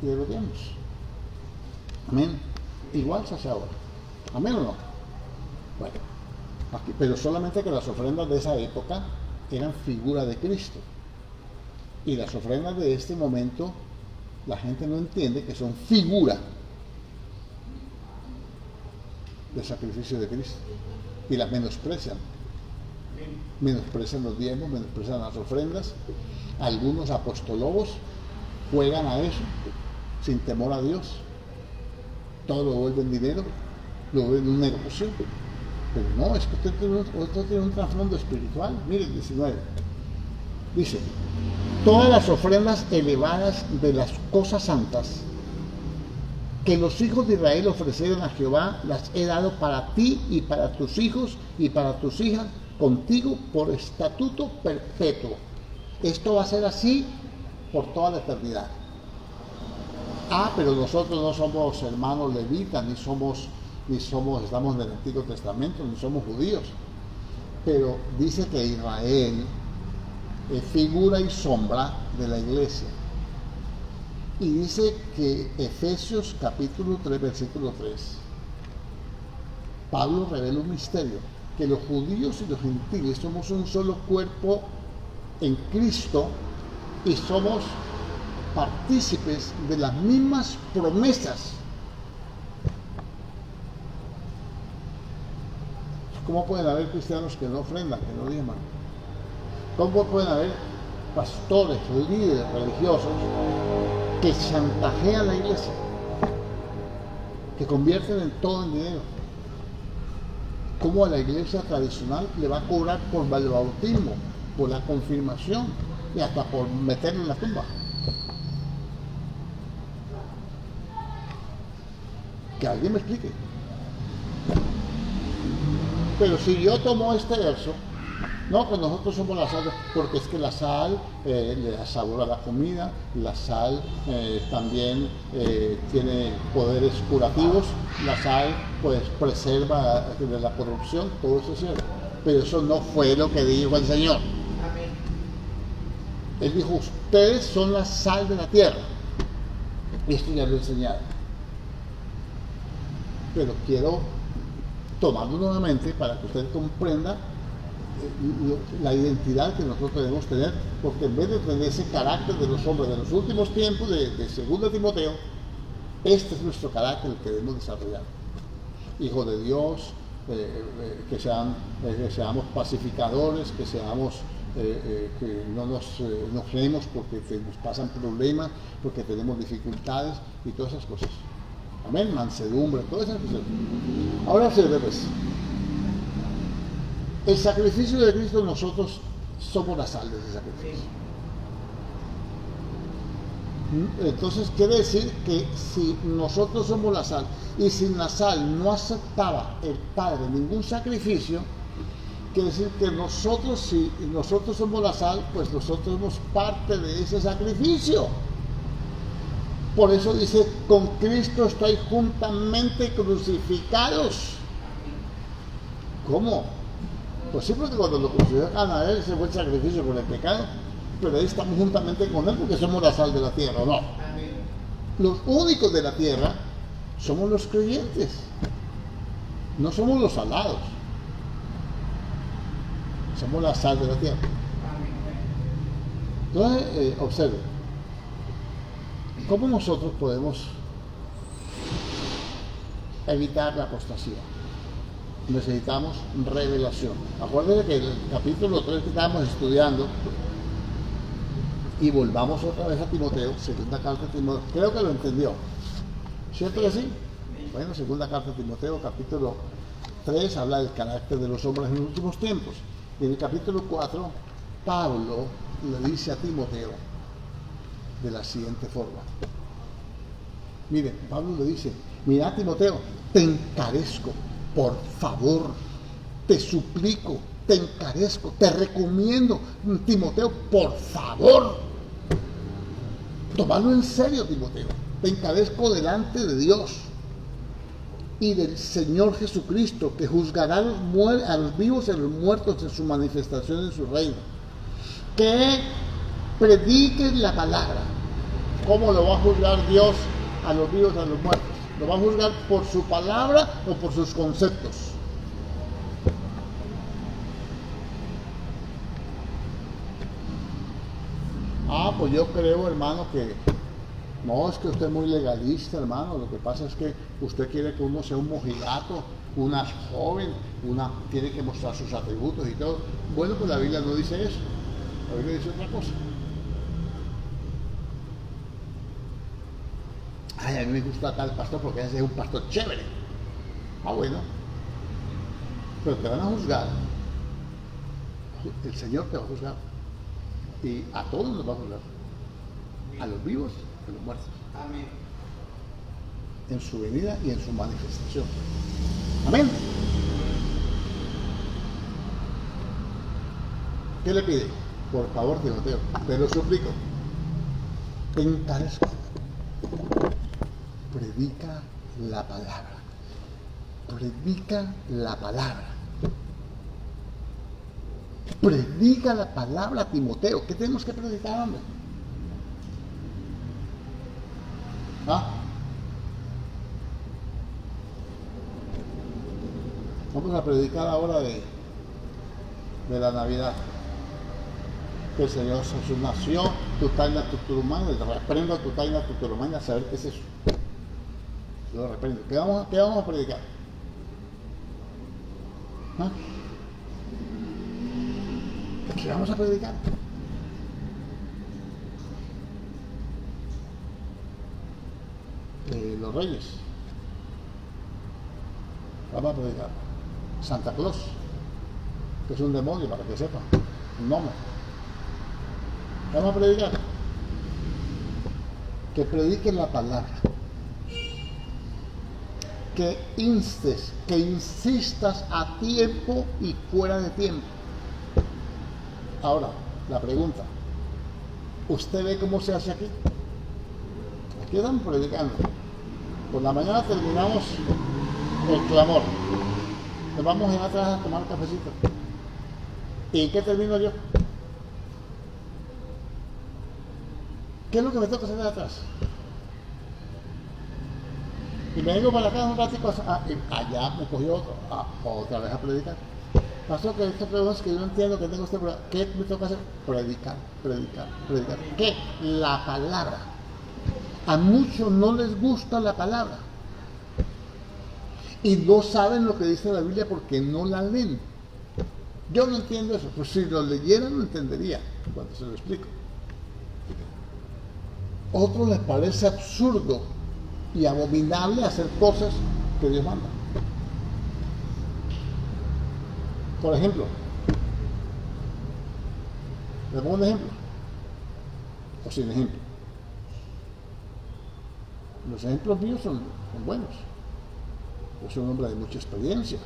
Speaker 1: y de los bienes. Amén. Igual se hace ahora. Amén o no. Bueno, aquí, pero solamente que las ofrendas de esa época eran figura de Cristo. Y las ofrendas de este momento, la gente no entiende que son figura del sacrificio de Cristo. Y las menosprecian. Menosprecian los diezmos, menosprecian las ofrendas. Algunos apostólogos juegan a eso sin temor a Dios. Todo lo vuelven dinero, lo vuelven un negocio. Pero no, es que usted tiene un trasfondo espiritual. Mire el 19. Dice: todas las ofrendas elevadas de las cosas santas que los hijos de Israel ofrecieron a Jehová, las he dado para ti y para tus hijos y para tus hijas contigo por estatuto perpetuo. Esto va a ser así por toda la eternidad. Pero nosotros no somos hermanos levitas, ni somos, estamos en el Antiguo Testamento, ni somos judíos. Pero dice que Israel es figura y sombra de la iglesia. Y dice que Efesios capítulo 3, versículo 3, Pablo revela un misterio, que los judíos y los gentiles somos un solo cuerpo en Cristo y somos partícipes de las mismas promesas. ¿Cómo pueden haber cristianos que no ofrendan, que no diezman? ¿Cómo pueden haber pastores, líderes religiosos que chantajean a la iglesia, que convierten en todo en dinero? ¿Cómo a la iglesia tradicional le va a cobrar por el bautismo, por la confirmación y hasta por meterlo en la tumba? Que alguien me explique. Pero si yo tomo este verso, no, que nosotros somos la sal, porque es que la sal le da sabor a la comida, la sal también tiene poderes curativos, la sal pues preserva de la corrupción, todo eso es cierto. Pero eso no fue lo que dijo el Señor. Amén. Él dijo: ustedes son la sal de la tierra. Esto ya lo he enseñado. Pero quiero tomarlo nuevamente para que usted comprenda la identidad que nosotros debemos tener, porque en vez de tener ese carácter de los hombres de los últimos tiempos de 2 Timoteo, este es nuestro carácter el que debemos desarrollar. Hijos de Dios, que seamos pacificadores, que seamos que no nos creemos porque nos pasan problemas, porque tenemos dificultades y todas esas cosas. Amén, mansedumbre, todas esas cosas. Ahora pues, el sacrificio de Cristo, nosotros somos la sal de ese sacrificio. Entonces quiere decir que si nosotros somos la sal y sin la sal no aceptaba el Padre ningún sacrificio, quiere decir que nosotros, si nosotros somos la sal, pues nosotros somos parte de ese sacrificio. Por eso dice: con Cristo estoy juntamente crucificados. ¿Cómo? Pues sí, porque cuando lo crucifican a Él, ese fue el sacrificio por el pecado, pero ahí estamos juntamente con Él porque somos la sal de la tierra, ¿o no? Amén. Los únicos de la tierra somos los creyentes, no somos los salados, somos la sal de la tierra. Entonces, observe, ¿cómo nosotros podemos evitar la apostasía? Necesitamos revelación. Acuérdense que el capítulo 3 que estábamos estudiando, y volvamos otra vez a Timoteo, segunda carta de Timoteo, creo que lo entendió, ¿cierto que sí? Bueno, segunda carta de Timoteo, capítulo 3, habla del carácter de los hombres en los últimos tiempos. Y en el capítulo 4, Pablo le dice a Timoteo de la siguiente forma. Miren, Pablo le dice: mira, Timoteo, te encarezco, por favor, te suplico, te encarezco, te recomiendo, Timoteo, por favor, Tómalo en serio, Timoteo. Te encarezco delante de Dios y del Señor Jesucristo, que juzgará a los vivos y a los muertos en su manifestación en su reino. Que prediques la palabra. ¿Cómo lo va a juzgar Dios a los vivos y a los muertos? ¿Lo va a juzgar por su palabra o por sus conceptos? Pues yo creo, hermano, que no, es que usted es muy legalista, hermano. Lo que pasa es que usted quiere que uno sea un mojigato, una joven, tiene que mostrar sus atributos y todo. Bueno, pues la Biblia no dice eso. La Biblia dice otra cosa. Ay, a mí me gusta tal pastor porque ese es un pastor chévere. Bueno. Pero te van a juzgar. El Señor te va a juzgar. Y a todos nos va a juzgar. A los vivos y a los muertos.
Speaker 2: Amén.
Speaker 1: En su venida y en su manifestación. Amén. ¿Qué le pide? Por favor, Timoteo, te lo suplico. Te encarezco. Predica la palabra. Predica la palabra. Predica la palabra, Timoteo. ¿Qué tenemos que predicar, hombre? Vamos a predicar ahora de la Navidad. Que el Señor Jesús nació, Tutaina Tuturumán, reprendo Tutaina Tuturumán, a saber qué es eso. Lo reprendo. ¿Qué vamos a predicar? ¿Qué vamos a predicar? Los Reyes. Vamos a predicar Santa Claus, que es un demonio, para que sepan, un nombre. Vamos a predicar que prediquen la palabra, que insistas a tiempo y fuera de tiempo. Ahora, la pregunta, ¿usted ve cómo se hace aquí? Aquí estamos predicando. Por la mañana terminamos el clamor. Nos vamos allá atrás a tomar un cafecito. ¿Y en qué termino yo? ¿Qué es lo que me toca hacer de atrás? Y me vengo para acá un ratito, allá me cogió otra vez a predicar. Pasó que esta pregunta es que yo no entiendo que tengo este problema. ¿Qué me toca hacer? Predicar. ¿Qué? La palabra. A muchos no les gusta la palabra. Y no saben lo que dice la Biblia porque no la leen. Yo no entiendo eso. Pues si lo leyeran lo entendería cuando se lo explico. A otros les parece absurdo y abominable hacer cosas que Dios manda. Por ejemplo, ¿le pongo un ejemplo? O sin ejemplo. Los ejemplos míos son buenos. Yo soy un hombre de mucha experiencia.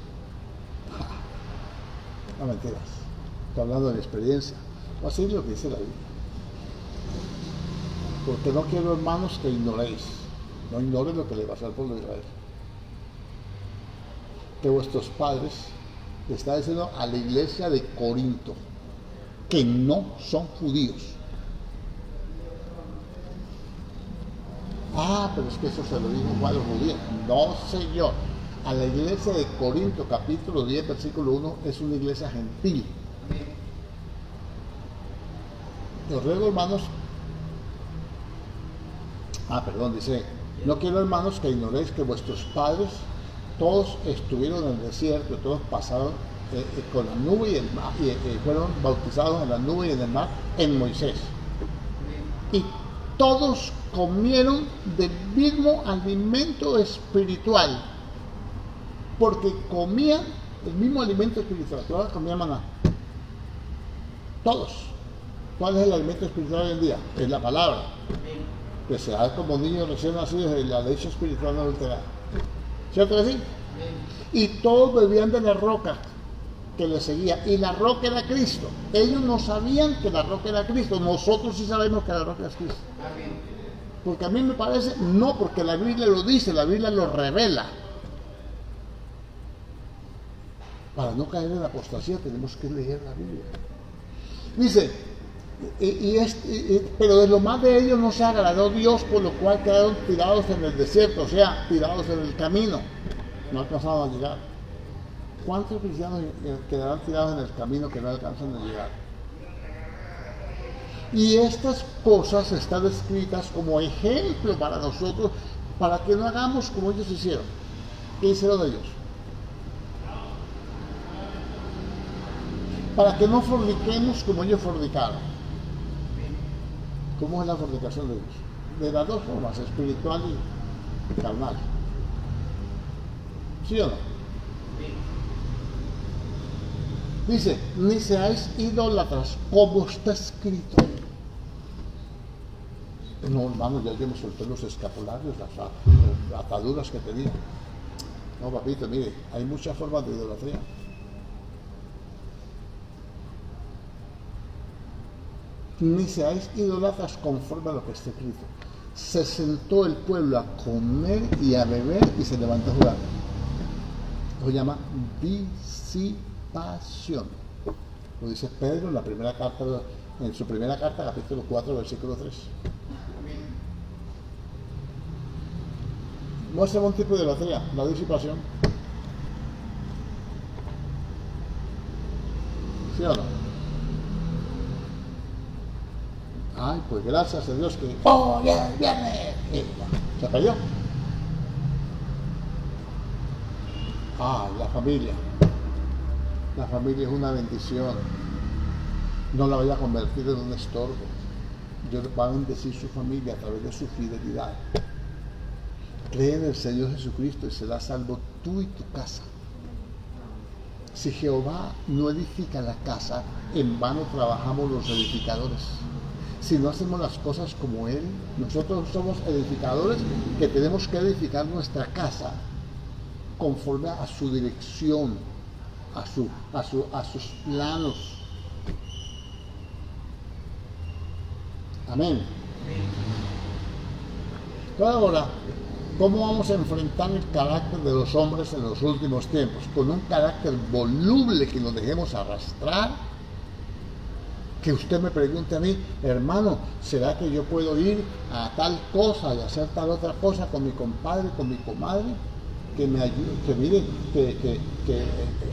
Speaker 1: No mentiras. Estoy hablando de mi experiencia. O así es lo que dice la Biblia. Porque no quiero, hermanos, que ignoréis. No ignoren lo que le pasó al pueblo de Israel. Que vuestros padres le está diciendo a la iglesia de Corinto que no son judíos. Pero es que eso se lo dijo Juan a los judíos. No, señor. A la iglesia de Corinto, capítulo 10, versículo 1, es una iglesia gentil. Os ruego, hermanos, dice, no quiero, hermanos, que ignoréis que vuestros padres todos estuvieron en el desierto, todos pasaron con la nube y el mar, y fueron bautizados en la nube y en el mar en Moisés. Y todos comieron del mismo alimento espiritual, porque comían el mismo alimento espiritual. Todos comían maná. Todos. ¿Cuál es el alimento espiritual hoy en día? Es la palabra. Que se da como niños recién nacidos de la leche espiritual no adulterada. ¿Cierto que sí? Y todos bebían de la roca que les seguía. Y la roca era Cristo. Ellos no sabían que la roca era Cristo. Nosotros sí sabemos que la roca es Cristo. Porque a mí me parece, no, porque la Biblia lo dice, la Biblia lo revela. Para no caer en la apostasía tenemos que leer la Biblia. Dice, pero de lo más de ellos no se agradó Dios, por lo cual quedaron tirados en el desierto, o sea, tirados en el camino. No alcanzaron a llegar. ¿Cuántos cristianos quedarán tirados en el camino que no alcanzan a llegar? Y estas cosas están escritas como ejemplo para nosotros, para que no hagamos como ellos hicieron. ¿Qué hicieron ellos? Para que no forniquemos como ellos fornicaron. ¿Cómo es la fornicación de ellos? De las dos formas, espiritual y carnal. ¿Sí o no? Dice, ni seáis idólatras, como está escrito. No, hermano, ya yo me solté los escapularios, las ataduras que tenía. No, papito, mire, hay muchas formas de idolatría. Ni seáis idólatras conforme a lo que está escrito. Se sentó el pueblo a comer y a beber y se levantó a jugar. Lo llama disipación. Lo dice Pedro en la primera carta, en su primera carta, capítulo 4, versículo 3. Muestra un tipo de idolatría, la disipación. ¿Sí o no? Ay, pues gracias a Dios que... ¡Oh, ya, viene! ¿Se cayó? Ah, la familia. La familia es una bendición. No la vaya a convertir en un estorbo. Dios va a bendecir su familia a través de su fidelidad. Cree en el Señor Jesucristo y serás salvo tú y tu casa. Si Jehová no edifica la casa, en vano trabajamos los edificadores. Si no hacemos las cosas como Él, nosotros somos edificadores que tenemos que edificar nuestra casa conforme a su dirección, a sus planos. Amén. Pero ahora, ¿cómo vamos a enfrentar el carácter de los hombres en los últimos tiempos? Con un carácter voluble que nos dejemos arrastrar. Que usted me pregunte a mí, hermano, ¿será que yo puedo ir a tal cosa y hacer tal otra cosa con mi compadre, con mi comadre? Que me ayude, que miren,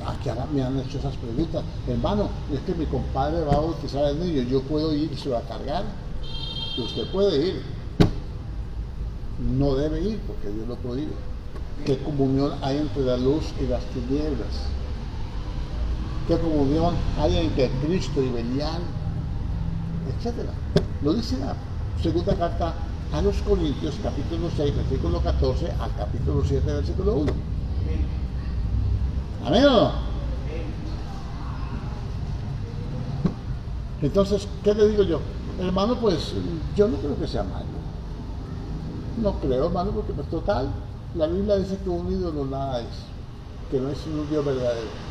Speaker 1: aquí me han hecho esas preguntas. Hermano, es que mi compadre va a bautizar al niño, ¿yo puedo ir y se va a cargar? Usted puede ir. No debe ir porque Dios lo prohíbe. ¿Qué comunión hay entre la luz y las tinieblas? ¿Qué comunión hay entre Cristo y Belial? Etcétera. Lo dice la segunda carta a los Corintios, capítulo 6, versículo 14, al capítulo 7, versículo 1. ¿Amén o no? Entonces, ¿qué le digo yo? Hermano, pues yo no creo que sea malo. No creo, hermano, porque pues total, la Biblia dice que un ídolo nada es, que no es un Dios verdadero.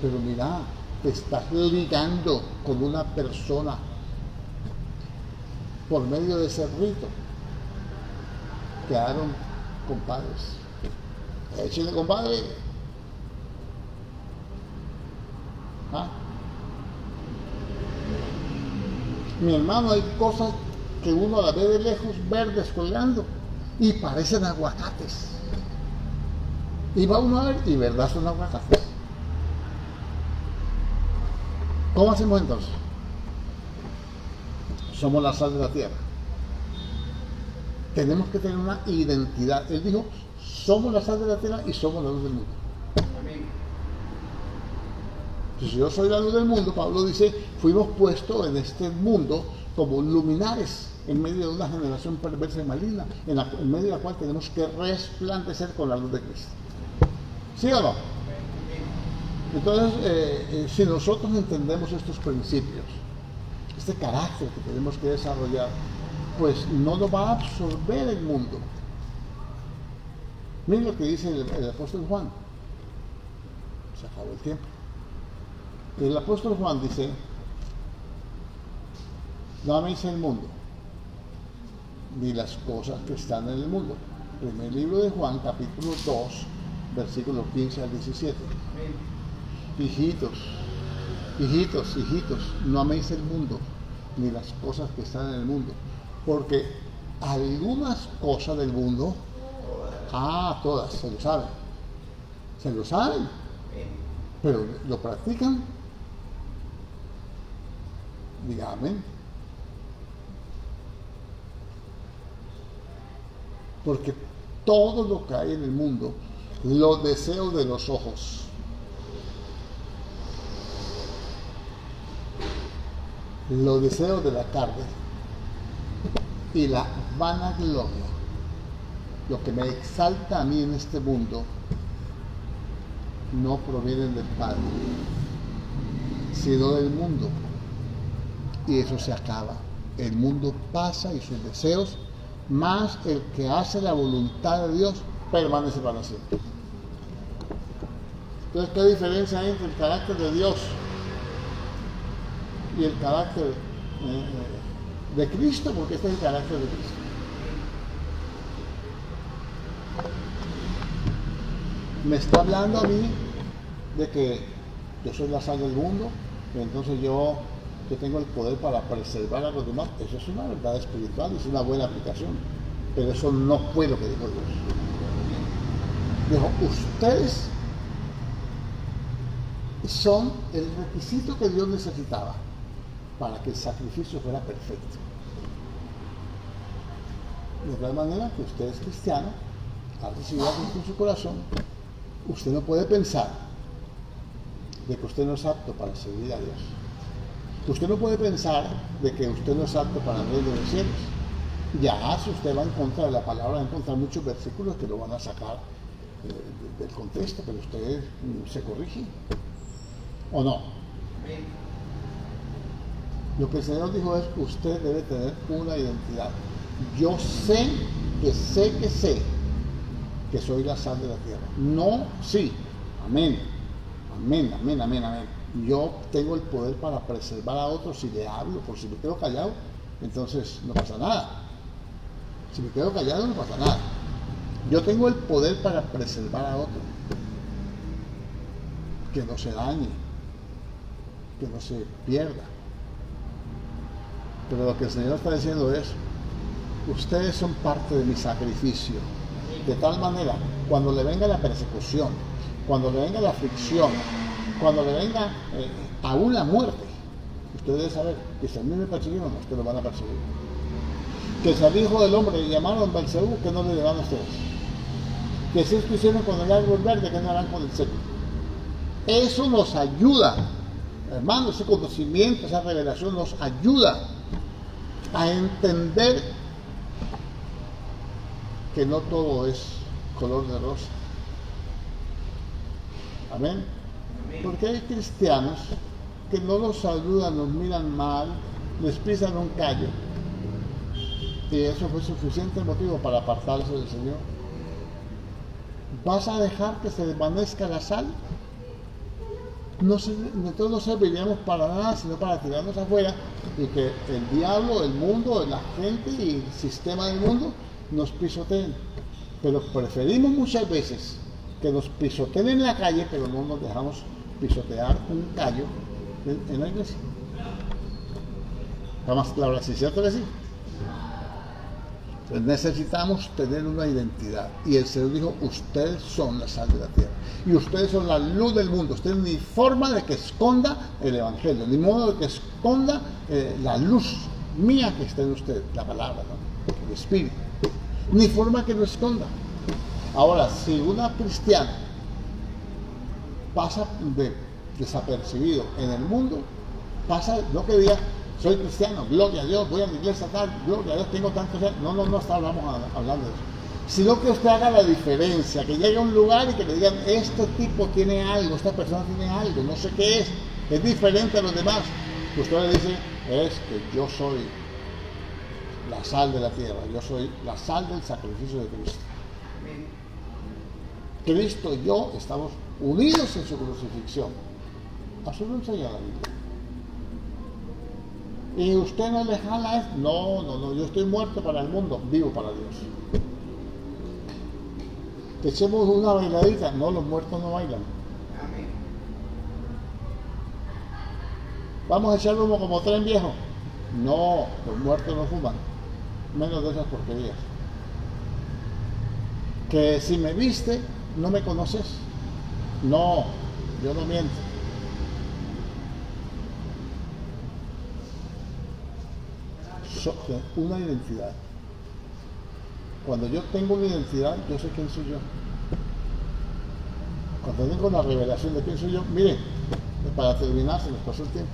Speaker 1: Pero mira, te estás ligando con una persona por medio de ese rito. Quedaron compadres. Échale, compadre. ¿Ah? Mi hermano, hay cosas que uno las ve de lejos verdes colgando y parecen aguacates. Y va uno a ver y verdad son aguacates. ¿Cómo hacemos entonces? Somos la sal de la tierra. Tenemos que tener una identidad. Él dijo, somos la sal de la tierra y somos la luz del mundo. Si yo soy la luz del mundo, Pablo dice, fuimos puestos en este mundo como luminares en medio de una generación perversa y maligna, en medio de la cual tenemos que resplandecer con la luz de Cristo. ¿Sí o no? Entonces, si nosotros entendemos estos principios, este carácter que tenemos que desarrollar, pues no lo va a absorber el mundo. Miren lo que dice el apóstol Juan. Se acabó el tiempo. El apóstol Juan dice, no améis el mundo, ni las cosas que están en el mundo. Primer libro de Juan, capítulo 2, versículos 15 al 17. Hijitos, hijitos, hijitos, no améis el mundo, ni las cosas que están en el mundo, porque algunas cosas del mundo, todas, se lo saben, pero lo practican. Diga amén. Porque todo lo que hay en el mundo, los deseos de los ojos, los deseos de la carne y la vanagloria, lo que me exalta a mí en este mundo, no provienen del Padre, sino del mundo. Y eso se acaba. El mundo pasa y sus deseos, más el que hace la voluntad de Dios permanece para siempre. Entonces, ¿qué diferencia hay entre el carácter de Dios y el carácter de Cristo? Porque este es el carácter de Cristo. Me está hablando a mí de que yo soy la sal del mundo, que entonces yo tengo el poder para preservar a los demás. Eso es una verdad espiritual, es una buena aplicación, pero eso no fue lo que dijo Dios. Dijo, ustedes son el requisito que Dios necesitaba para que el sacrificio fuera perfecto. De tal manera que usted es cristiano, ha recibido a Cristo en su corazón, usted no puede pensar de que usted no es apto para servir a Dios. Usted no puede pensar de que usted no es apto para el reino de los cielos. Ya, si usted va en contra de la palabra, va a encontrar muchos versículos que lo van a sacar del contexto, pero usted se corrige. ¿O no? Lo que el Señor dijo es que usted debe tener una identidad. Yo sé que soy la sal de la tierra. No, sí. Amén. Amén, amén, amén, amén. Yo tengo el poder para preservar a otros si le hablo, por si me quedo callado, entonces no pasa nada. Si me quedo callado no pasa nada. Yo tengo el poder para preservar a otro, que no se dañe, que no se pierda. Pero lo que el Señor está diciendo es, ustedes son parte de mi sacrificio, de tal manera, cuando le venga la persecución, cuando le venga la aflicción, cuando le venga aún la muerte, ustedes deben saber que si a mí me persiguieron, ustedes lo van a perseguir. Que si al Hijo del Hombre le llamaron Belcebú, que no le llaman a ustedes. Que si esto hicieron con el árbol verde, que no harán con el seco. Eso nos ayuda, hermanos, ese conocimiento, esa revelación nos ayuda a entender que no todo es color de rosa. Amén. Porque hay cristianos que no los saludan, los miran mal, les pisan un callo. Y eso fue suficiente motivo para apartarse del Señor. ¿Vas a dejar que se desvanezca la sal? Nosotros no serviríamos para nada, sino para tirarnos afuera y que el diablo, el mundo, la gente y el sistema del mundo nos pisoteen. Pero preferimos muchas veces que nos pisoteen en la calle, pero no nos dejamos pisotear un callo en la iglesia. ¿Está más claro así? ¿Cierto que sí? Entonces necesitamos tener una identidad. Y el Señor dijo, ustedes son la sal de la tierra. Y ustedes son la luz del mundo. Ustedes ni forma de que esconda el Evangelio, ni modo de que esconda la luz mía que está en usted, la palabra, ¿no? El Espíritu. Ni forma que lo esconda. Ahora, si una cristiana pasa desapercibido en el mundo, pasa, no que diga, soy cristiano, gloria a Dios, voy a la iglesia tal, gloria a Dios, tengo tantos años. No estamos hablando de eso. Sino que usted haga la diferencia, que llegue a un lugar y que le digan, este tipo tiene algo, esta persona tiene algo, no sé qué es diferente a los demás. Usted le dice, es que yo soy la sal de la tierra, yo soy la sal del sacrificio de Cristo. Cristo y yo estamos unidos en su crucifixión. Así lo enseña la Biblia. Y usted no le jala eso. No, yo estoy muerto para el mundo, vivo para Dios. Que echemos una bailadita. No, los muertos no bailan. Vamos a echar humo como tren viejo. No, los muertos no fuman. Menos de esas porquerías. Que si me viste, no me conoces. No, yo no miento. Una identidad. Cuando yo tengo una identidad, yo sé quién soy yo. Cuando tengo la revelación de quién soy yo, mire, para terminar, se nos pasó el tiempo.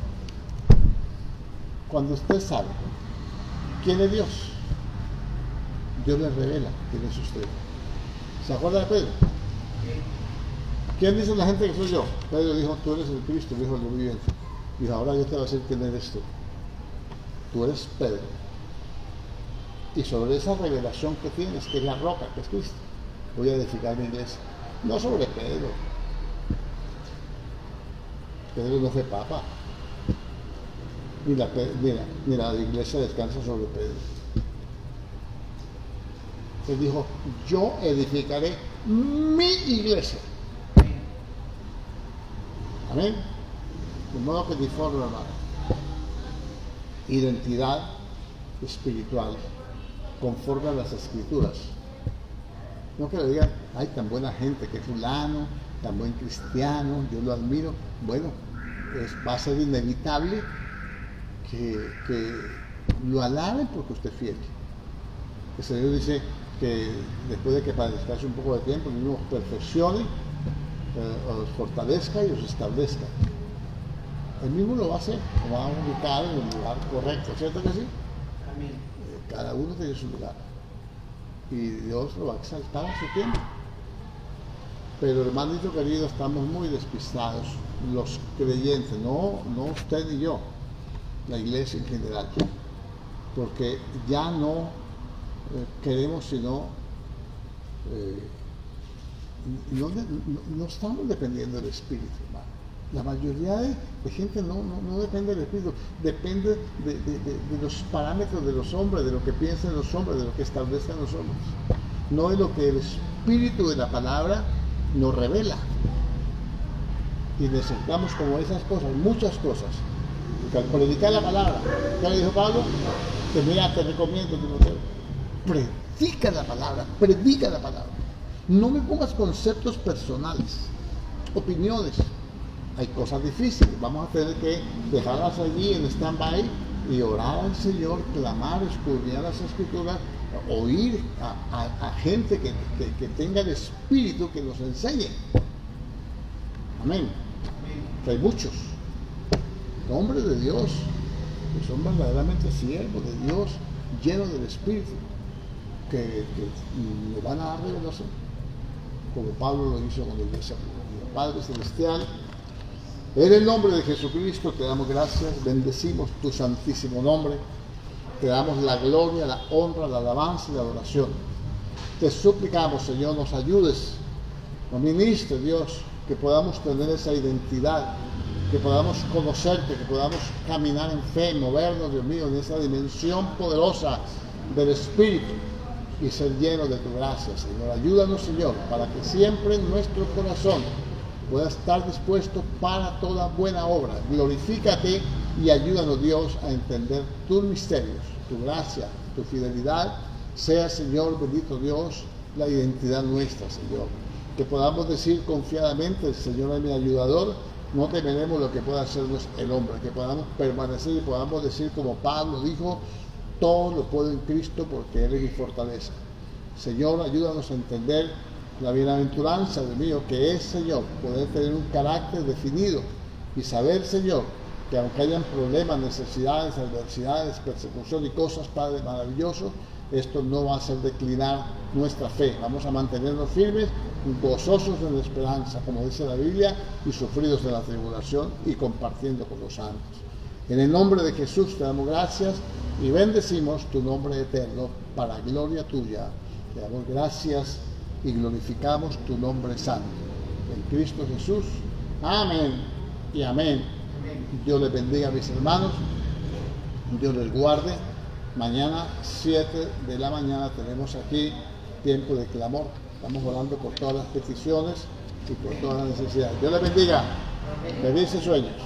Speaker 1: Cuando usted sabe quién es Dios, Dios le revela quién es usted. ¿Se acuerda de Pedro? ¿Quién dice la gente que soy yo? Pedro dijo, tú eres el Cristo, el Hijo del Dios viviente. Dijo, ahora yo te voy a decir quién eres tú. Tú eres Pedro. Y sobre esa revelación que tienes, que es la roca, que es Cristo, voy a edificar mi iglesia. No sobre Pedro. Pedro no fue papa. Ni la iglesia descansa sobre Pedro. Él dijo, yo edificaré mi iglesia. Amén. De modo que diforme, hermano. Identidad espiritual conforme a las escrituras. No que le digan, ay, tan buena gente que fulano, tan buen cristiano, yo lo admiro. Bueno, va a ser inevitable que lo alaben porque usted es fiel. El Señor dice que después de que padezcáis un poco de tiempo, el mismo os perfeccione, os fortalezca y os establezca. Él mismo lo va a hacer, lo va a ubicar en el lugar correcto, ¿cierto que sí? Amén. Cada uno tiene su lugar y Dios lo va a exaltar a su tiempo. Pero hermanito querido, estamos muy despistados, los creyentes, no usted y yo, la iglesia en general, porque ya no queremos sino no estamos dependiendo del Espíritu, hermano. La mayoría de gente no depende del Espíritu, depende de los parámetros de los hombres, de lo que piensan los hombres, de lo que establezcan los hombres, no de lo que el Espíritu de la palabra nos revela. Y necesitamos como esas cosas, muchas cosas. Porque al predicar la palabra, ¿qué le dijo Pablo? Que mira, te recomiendo, Timoteo, predica la palabra, predica la palabra. No me pongas conceptos personales, opiniones. Hay cosas difíciles, vamos a tener que dejarlas allí en stand-by y orar al Señor, clamar, escudriñar las Escrituras, oír a gente que tenga el Espíritu que nos enseñe. Amén. Que hay muchos hombres de Dios que son verdaderamente siervos de Dios, llenos del Espíritu, que le van a dar revelación, como Pablo lo hizo con la iglesia. Padre Celestial, en el nombre de Jesucristo te damos gracias, bendecimos tu santísimo nombre, te damos la gloria, la honra, la alabanza y la adoración. Te suplicamos, Señor, nos ayudes, nos ministres, Dios, que podamos tener esa identidad, que podamos conocerte, que podamos caminar en fe, movernos, Dios mío, en esa dimensión poderosa del Espíritu y ser llenos de tu gracia, Señor. Ayúdanos, Señor, para que siempre en nuestro corazón pueda estar dispuesto para toda buena obra. Glorifícate y ayúdanos, Dios, a entender tus misterios, tu gracia, tu fidelidad. Sea, Señor, bendito Dios, la identidad nuestra, Señor. Que podamos decir confiadamente, el Señor es mi ayudador, no temeremos lo que pueda hacernos el hombre. Que podamos permanecer y podamos decir como Pablo dijo, todo lo puedo en Cristo porque Él es mi fortaleza. Señor, ayúdanos a entender la bienaventuranza, Dios mío, que es, Señor, poder tener un carácter definido y saber, Señor, que aunque hayan problemas, necesidades, adversidades, persecución y cosas, Padre maravilloso, esto no va a hacer declinar nuestra fe. Vamos a mantenernos firmes, gozosos en la esperanza, como dice la Biblia, y sufridos en la tribulación y compartiendo con los santos. En el nombre de Jesús te damos gracias y bendecimos tu nombre eterno para gloria tuya. Te damos gracias y glorificamos tu nombre santo. En Cristo Jesús. Amén y amén. Dios les bendiga, mis hermanos. Dios les guarde. Mañana 7 de la mañana tenemos aquí tiempo de clamor. Estamos orando por todas las peticiones y por todas las necesidades. Dios les bendiga. Felices sueños.